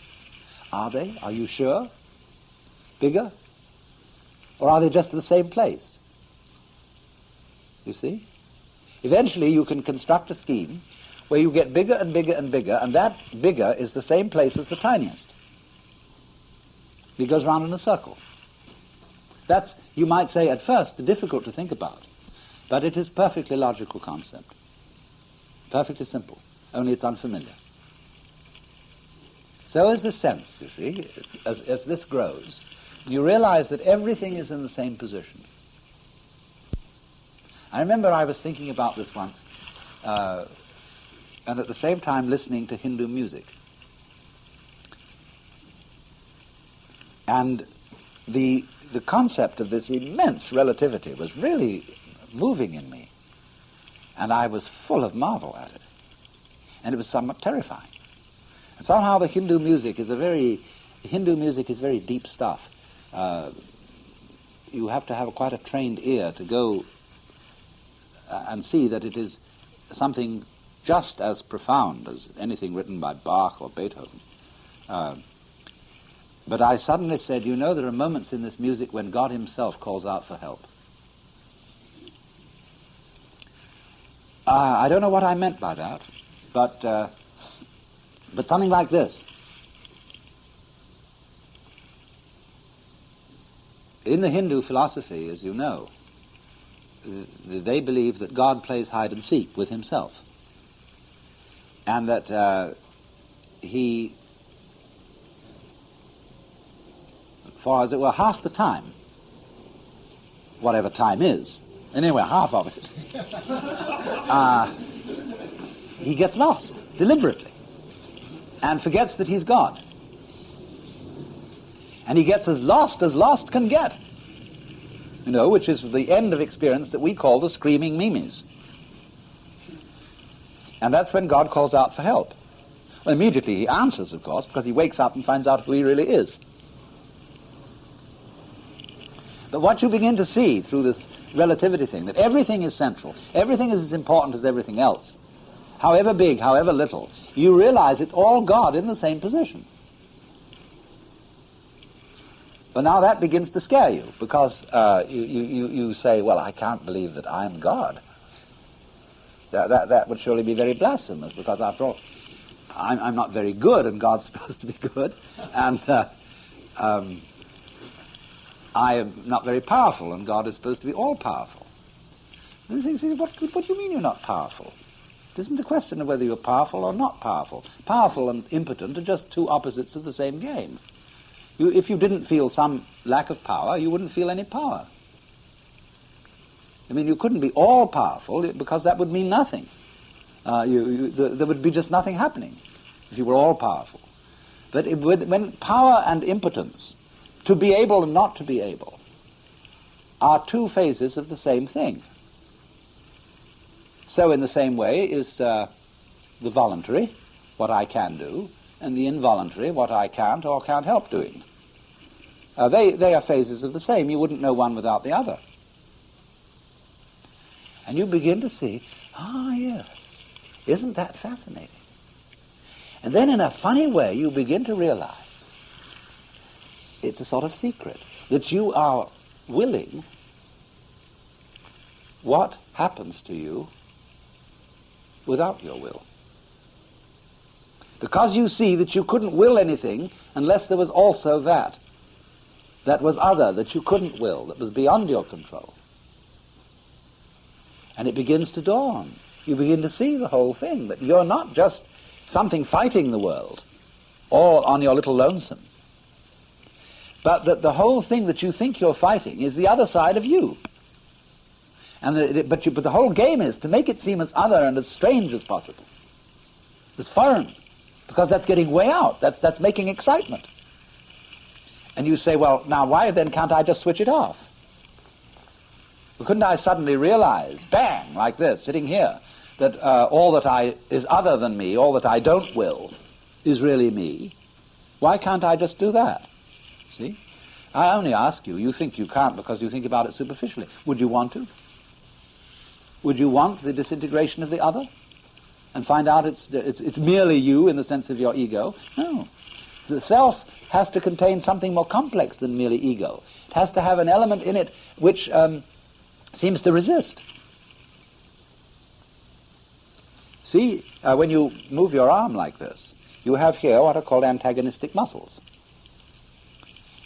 Are they? Are you sure? Bigger? Or are they just the same place? You see? Eventually you can construct a scheme where you get bigger and bigger and bigger, and that bigger is the same place as the tiniest. It goes round in a circle. That's, you might say at first, difficult to think about, but it is a perfectly logical concept. Perfectly simple, only it's unfamiliar. So is the sense, you see, as this grows, you realize that everything is in the same position. I remember I was thinking about this once, and at the same time listening to Hindu music. And the concept of this immense relativity was really moving in me. And I was full of marvel at it. And it was somewhat terrifying. And somehow the Hindu music is very deep stuff. You have to have quite a trained ear to go and see that it is something just as profound as anything written by Bach or Beethoven. But I suddenly said, you know, there are moments in this music when God himself calls out for help. I don't know what I meant by that, but something like this. In the Hindu philosophy, as you know, they believe that God plays hide and seek with himself, and that he, for as it were half the time, whatever time is, anyway, half of it, he gets lost deliberately and forgets that he's God. And he gets as lost can get, you know, which is the end of experience that we call the screaming mimes. And that's when God calls out for help. Well, immediately he answers, of course, because he wakes up and finds out who he really is. But what you begin to see through this relativity thing, that everything is central, everything is as important as everything else, however big, however little, you realize it's all God in the same position. But now that begins to scare you, because you say, well, I can't believe that I'm God. That would surely be very blasphemous, because after all, I'm not very good, and God's supposed to be good, and I am not very powerful, and God is supposed to be all-powerful. And you say, what do you mean you're not powerful? It isn't a question of whether you're powerful or not powerful. Powerful and impotent are just two opposites of the same game. If you didn't feel some lack of power, you wouldn't feel any power. I mean, you couldn't be all-powerful, because that would mean nothing. There would be just nothing happening if you were all-powerful. But when power and impotence, to be able and not to be able, are two phases of the same thing. So in the same way is the voluntary, what I can do, and the involuntary, what I can't or can't help doing. They are phases of the same. You wouldn't know one without the other. And you begin to see, yes, isn't that fascinating? And then in a funny way, you begin to realize it's a sort of secret, that you are willing what happens to you without your will. Because you see that you couldn't will anything unless there was also that was other, that you couldn't will, that was beyond your control. And it begins to dawn. You begin to see the whole thing, that you're not just something fighting the world, all on your little lonesome, but that the whole thing that you think you're fighting is the other side of you. And but the whole game is to make it seem as other and as strange as possible, as foreign, because that's getting way out. That's making excitement. And you say, well, now why then can't I just switch it off? Well, couldn't I suddenly realize, bang, like this, sitting here, that all that is other than me, all that I don't will, is really me? Why can't I just do that? See? I only ask you. You think you can't because you think about it superficially. Would you want to? Would you want the disintegration of the other? And find out it's merely you in the sense of your ego? No. The self has to contain something more complex than merely ego. It has to have an element in it which seems to resist. See, when you move your arm like this, you have here what are called antagonistic muscles.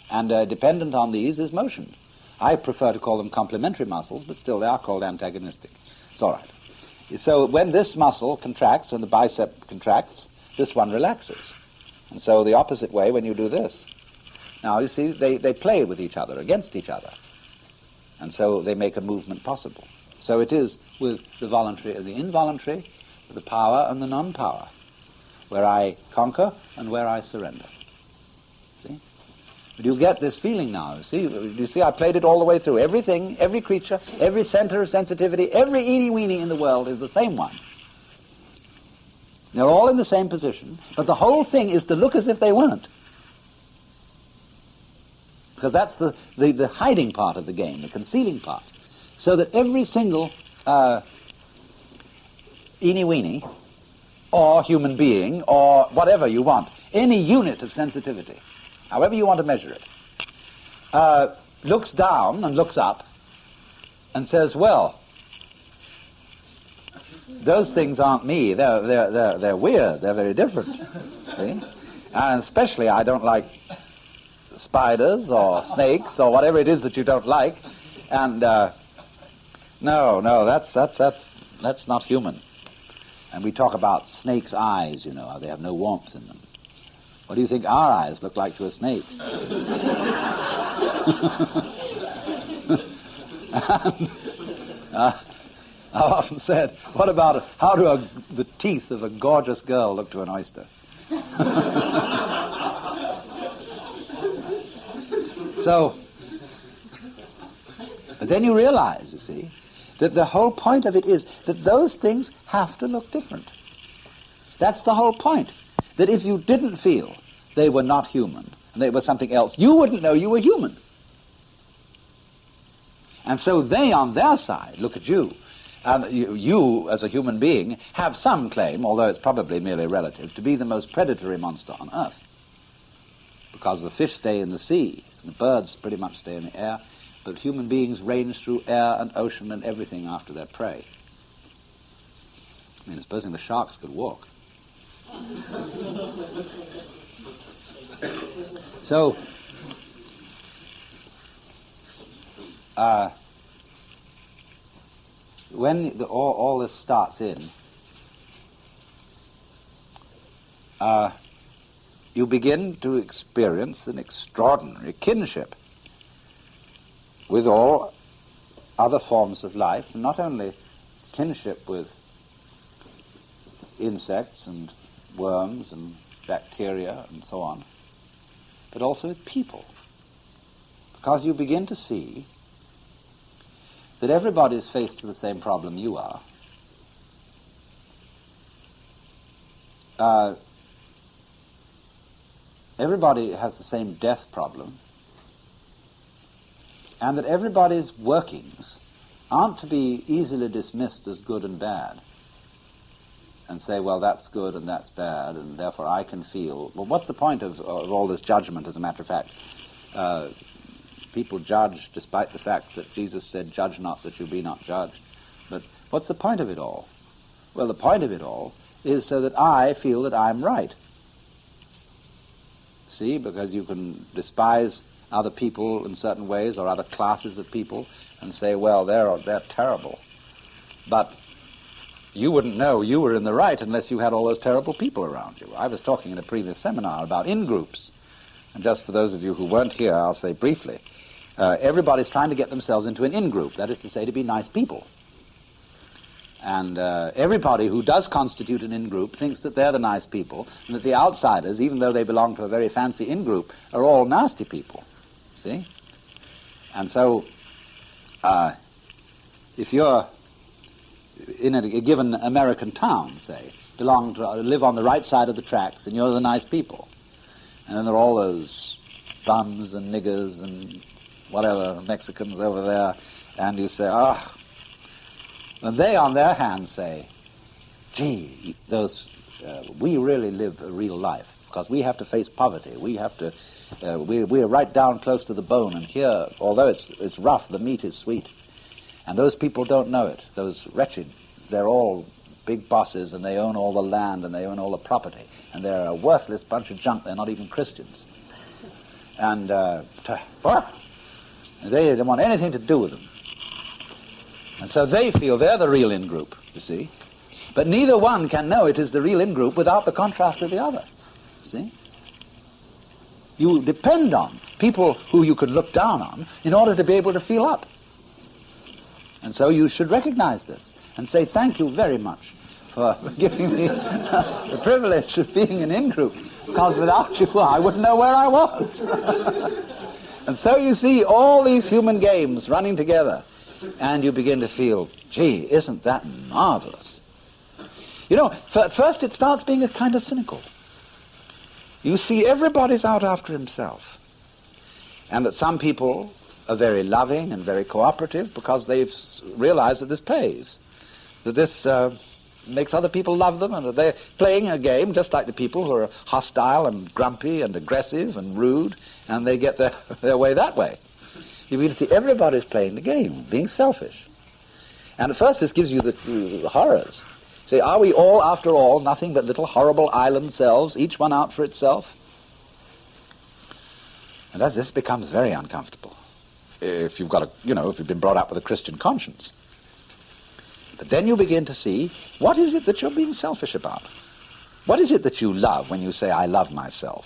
And dependent on these is motion. I prefer to call them complementary muscles, but still they are called antagonistic. It's all right. So when this muscle contracts, when the bicep contracts, this one relaxes. And so the opposite way when you do this. Now, you see, they play with each other, against each other. And so they make a movement possible. So it is with the voluntary and the involuntary, with the power and the non-power, where I conquer and where I surrender. See? But you get this feeling now. You see, I played it all the way through. Everything, every creature, every center of sensitivity, every eeny-weeny in the world is the same one. They're all in the same position, but the whole thing is to look as if they weren't. Because that's the hiding part of the game, the concealing part. So that every single eeny-weeny, or human being, or whatever you want, any unit of sensitivity, however you want to measure it, looks down and looks up and says, well, those things aren't me. They're weird. They're very different. See? And especially I don't like spiders or snakes or whatever it is that you don't like. And no, that's not human. And we talk about snakes' eyes, you know, how they have no warmth in them. What do you think our eyes look like to a snake? And, I've often said, what about how do the teeth of a gorgeous girl look to an oyster? But then you realize, you see, that the whole point of it is that those things have to look different. That's the whole point. That if you didn't feel they were not human, and they were something else, you wouldn't know you were human. And so they, on their side, look at you. And you, as a human being, have some claim, although it's probably merely relative, to be the most predatory monster on earth. Because the fish stay in the sea, and the birds pretty much stay in the air, but human beings range through air and ocean and everything after their prey. I mean, supposing the sharks could walk. So, when all this starts in, you begin to experience an extraordinary kinship with all other forms of life, and not only kinship with insects and worms and bacteria and so on, but also with people. Because you begin to see that everybody is faced with the same problem you are. Everybody has the same death problem, and that everybody's workings aren't to be easily dismissed as good and bad, and say, well, that's good and that's bad, and therefore I can feel. Well, what's the point of all this judgment, as a matter of fact? People judge despite the fact that Jesus said, judge not that you be not judged. But what's the point of it all? Well, the point of it all is so that I feel that I'm right. See, because you can despise other people in certain ways, or other classes of people, and say, well, they're terrible. But you wouldn't know you were in the right unless you had all those terrible people around you. I was talking in a previous seminar about in-groups. And just for those of you who weren't here, I'll say briefly, everybody's trying to get themselves into an in-group, that is to say, to be nice people. And everybody who does constitute an in-group thinks that they're the nice people, and that the outsiders, even though they belong to a very fancy in-group, are all nasty people. See? And so, if you're in a given American town, say, live on the right side of the tracks, and you're the nice people, and then there are all those bums and niggers and whatever, Mexicans over there, and you say, and they on their hand say, gee, we really live a real life, because we have to face poverty, we have to, we're right down close to the bone, and here, although it's rough, the meat is sweet. And those people don't know it, those wretched, they're all big bosses, and they own all the land, and they own all the property, and they're a worthless bunch of junk, they're not even Christians. And they don't want anything to do with them. And so they feel they're the real in-group, you see. But neither one can know it is the real in-group without the contrast of the other, see. You depend on people who you could look down on in order to be able to feel up. And so you should recognize this and say thank you very much for giving me the privilege of being an in-group, because without you I wouldn't know where I was. And so you see all these human games running together, and you begin to feel, gee, isn't that marvelous? You know, at first it starts being a kind of cynical. You see everybody's out after himself, and that some people are very loving and very cooperative because they've realized that this pays, that this makes other people love them, and that they're playing a game just like the people who are hostile and grumpy and aggressive and rude, and they get their way that way. You begin to see everybody's playing the game, being selfish. And at first this gives you the horrors. Say, are we all, after all, nothing but little horrible island selves, each one out for itself? And as this becomes very uncomfortable, if you've got if you've been brought up with a Christian conscience. But then you begin to see, what is it that you're being selfish about? What is it that you love when you say, I love myself?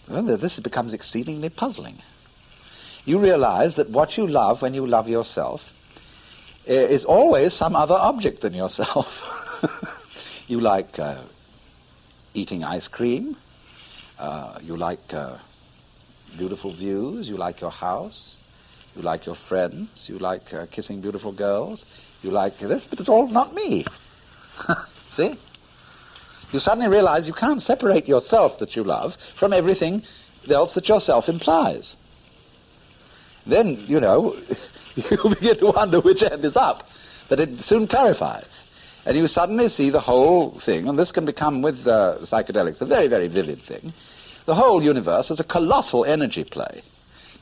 Well, this becomes exceedingly puzzling. You realize that what you love when you love yourself is always some other object than yourself. You like eating ice cream. You like beautiful views. You like your house. You like your friends. You like kissing beautiful girls. You like this, but it's all not me. See? You suddenly realize you can't separate yourself that you love from everything else that yourself implies. Then, you begin to wonder which end is up. But it soon clarifies. And you suddenly see the whole thing, and this can become, with psychedelics, a very, very vivid thing. The whole universe is a colossal energy play,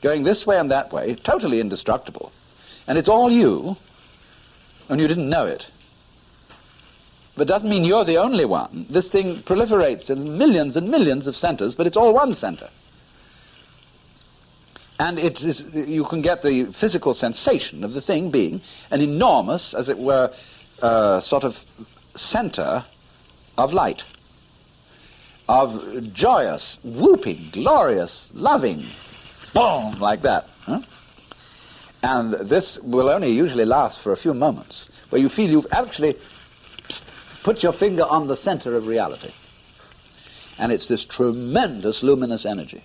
going this way and that way, totally indestructible. And it's all you, and you didn't know it. But it doesn't mean you're the only one. This thing proliferates in millions and millions of centers, but it's all one center. And you can get the physical sensation of the thing being an enormous, as it were, sort of center of light, of joyous, whooping, glorious, loving, boom, like that. Huh? And this will only usually last for a few moments, where you feel you've actually put your finger on the center of reality. And it's this tremendous luminous energy.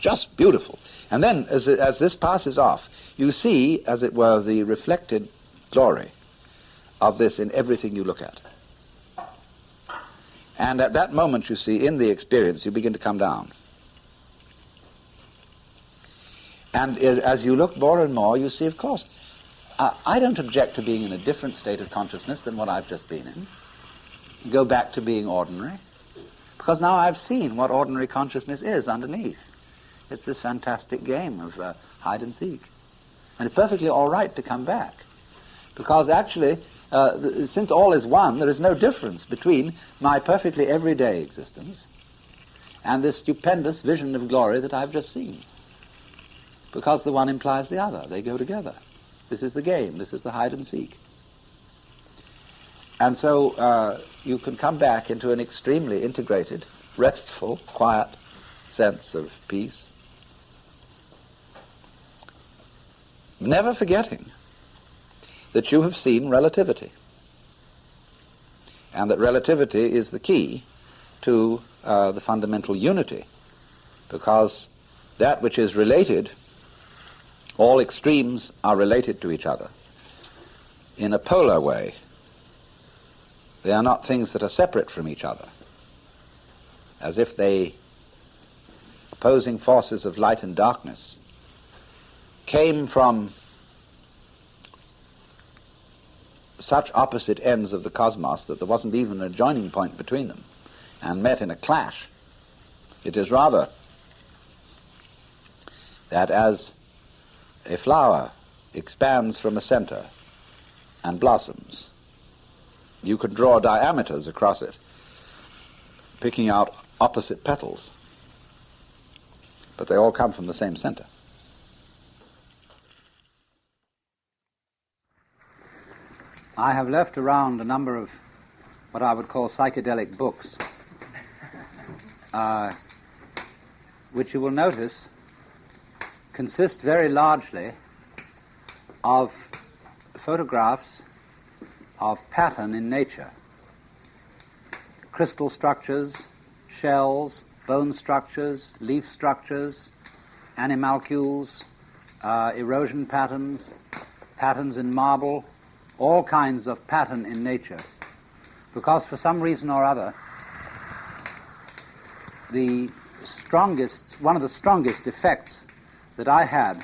Just beautiful. And then, as this passes off, you see, as it were, the reflected glory of this in everything you look at. And at that moment, you see, in the experience, you begin to come down. And as you look more and more, you see, of course, I don't object to being in a different state of consciousness than what I've just been in. Go back to being ordinary. Because now I've seen what ordinary consciousness is underneath. It's this fantastic game of hide and seek. And it's perfectly all right to come back. Because actually, since all is one, there is no difference between my perfectly everyday existence and this stupendous vision of glory that I've just seen. because the one implies the other. They go together. This is the game. This is the hide and seek. And so you can come back into an extremely integrated, restful, quiet sense of peace, never forgetting that you have seen relativity, and that relativity is the key to the fundamental unity, because that which is related, all extremes are related to each other in a polar way. They are not things that are separate from each other, as if they, opposing forces of light and darkness, came from such opposite ends of the cosmos that there wasn't even a joining point between them, and met in a clash. It is rather that as a flower expands from a center and blossoms, you could draw diameters across it, picking out opposite petals, but they all come from the same center. I have left around a number of what I would call psychedelic books, which you will notice consist very largely of photographs of pattern in nature. Crystal structures, shells, bone structures, leaf structures, animalcules, erosion patterns, patterns in marble, all kinds of pattern in nature. Because for some reason or other, one of the strongest effects that I had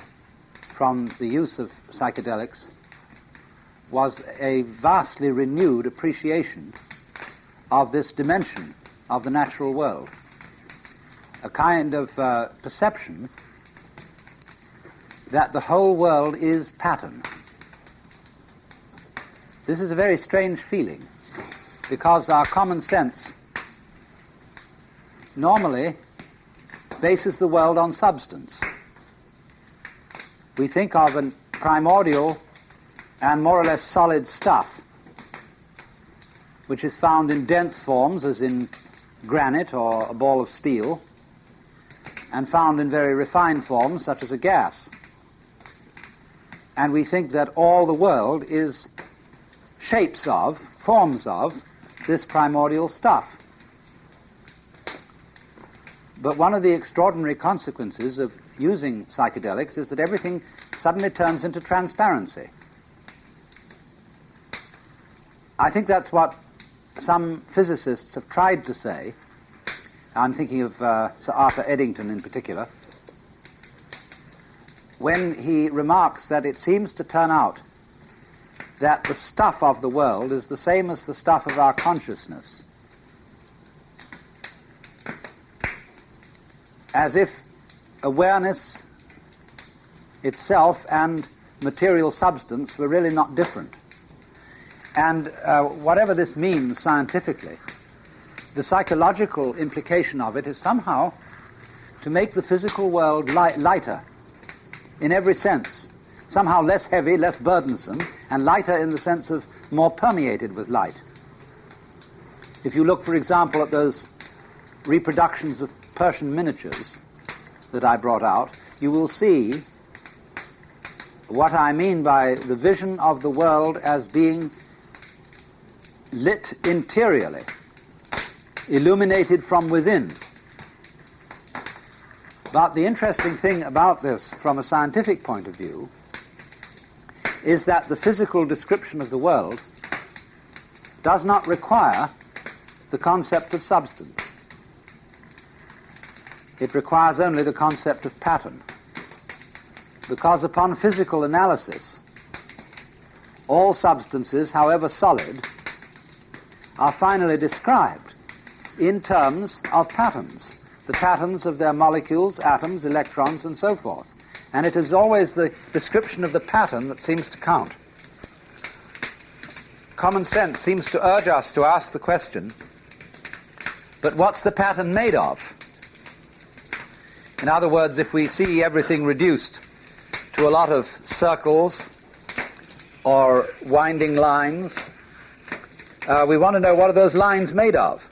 from the use of psychedelics was a vastly renewed appreciation of this dimension of the natural world, a kind of perception that the whole world is pattern. This is a very strange feeling, because our common sense normally bases the world on substance. We think of a primordial and more or less solid stuff, which is found in dense forms, as in granite or a ball of steel, and found in very refined forms, such as a gas. And we think that all the world is shapes of, forms of, this primordial stuff. But one of the extraordinary consequences of using psychedelics is that everything suddenly turns into transparency. I think that's what some physicists have tried to say. I'm thinking of Sir Arthur Eddington in particular, when he remarks that it seems to turn out that the stuff of the world is the same as the stuff of our consciousness. As if awareness itself and material substance were really not different. And whatever this means scientifically, the psychological implication of it is somehow to make the physical world lighter in every sense, somehow less heavy, less burdensome, and lighter in the sense of more permeated with light. If you look, for example, at those reproductions of Persian miniatures that I brought out, you will see what I mean by the vision of the world as being lit interiorly, illuminated from within. But the interesting thing about this from a scientific point of view is that the physical description of the world does not require the concept of substance. It requires only the concept of pattern. Because upon physical analysis, all substances, however solid, are finally described in terms of patterns, the patterns of their molecules, atoms, electrons, and so forth. And it is always the description of the pattern that seems to count. Common sense seems to urge us to ask the question, but what's the pattern made of? In other words, if we see everything reduced to a lot of circles or winding lines. We want to know what are those lines made of.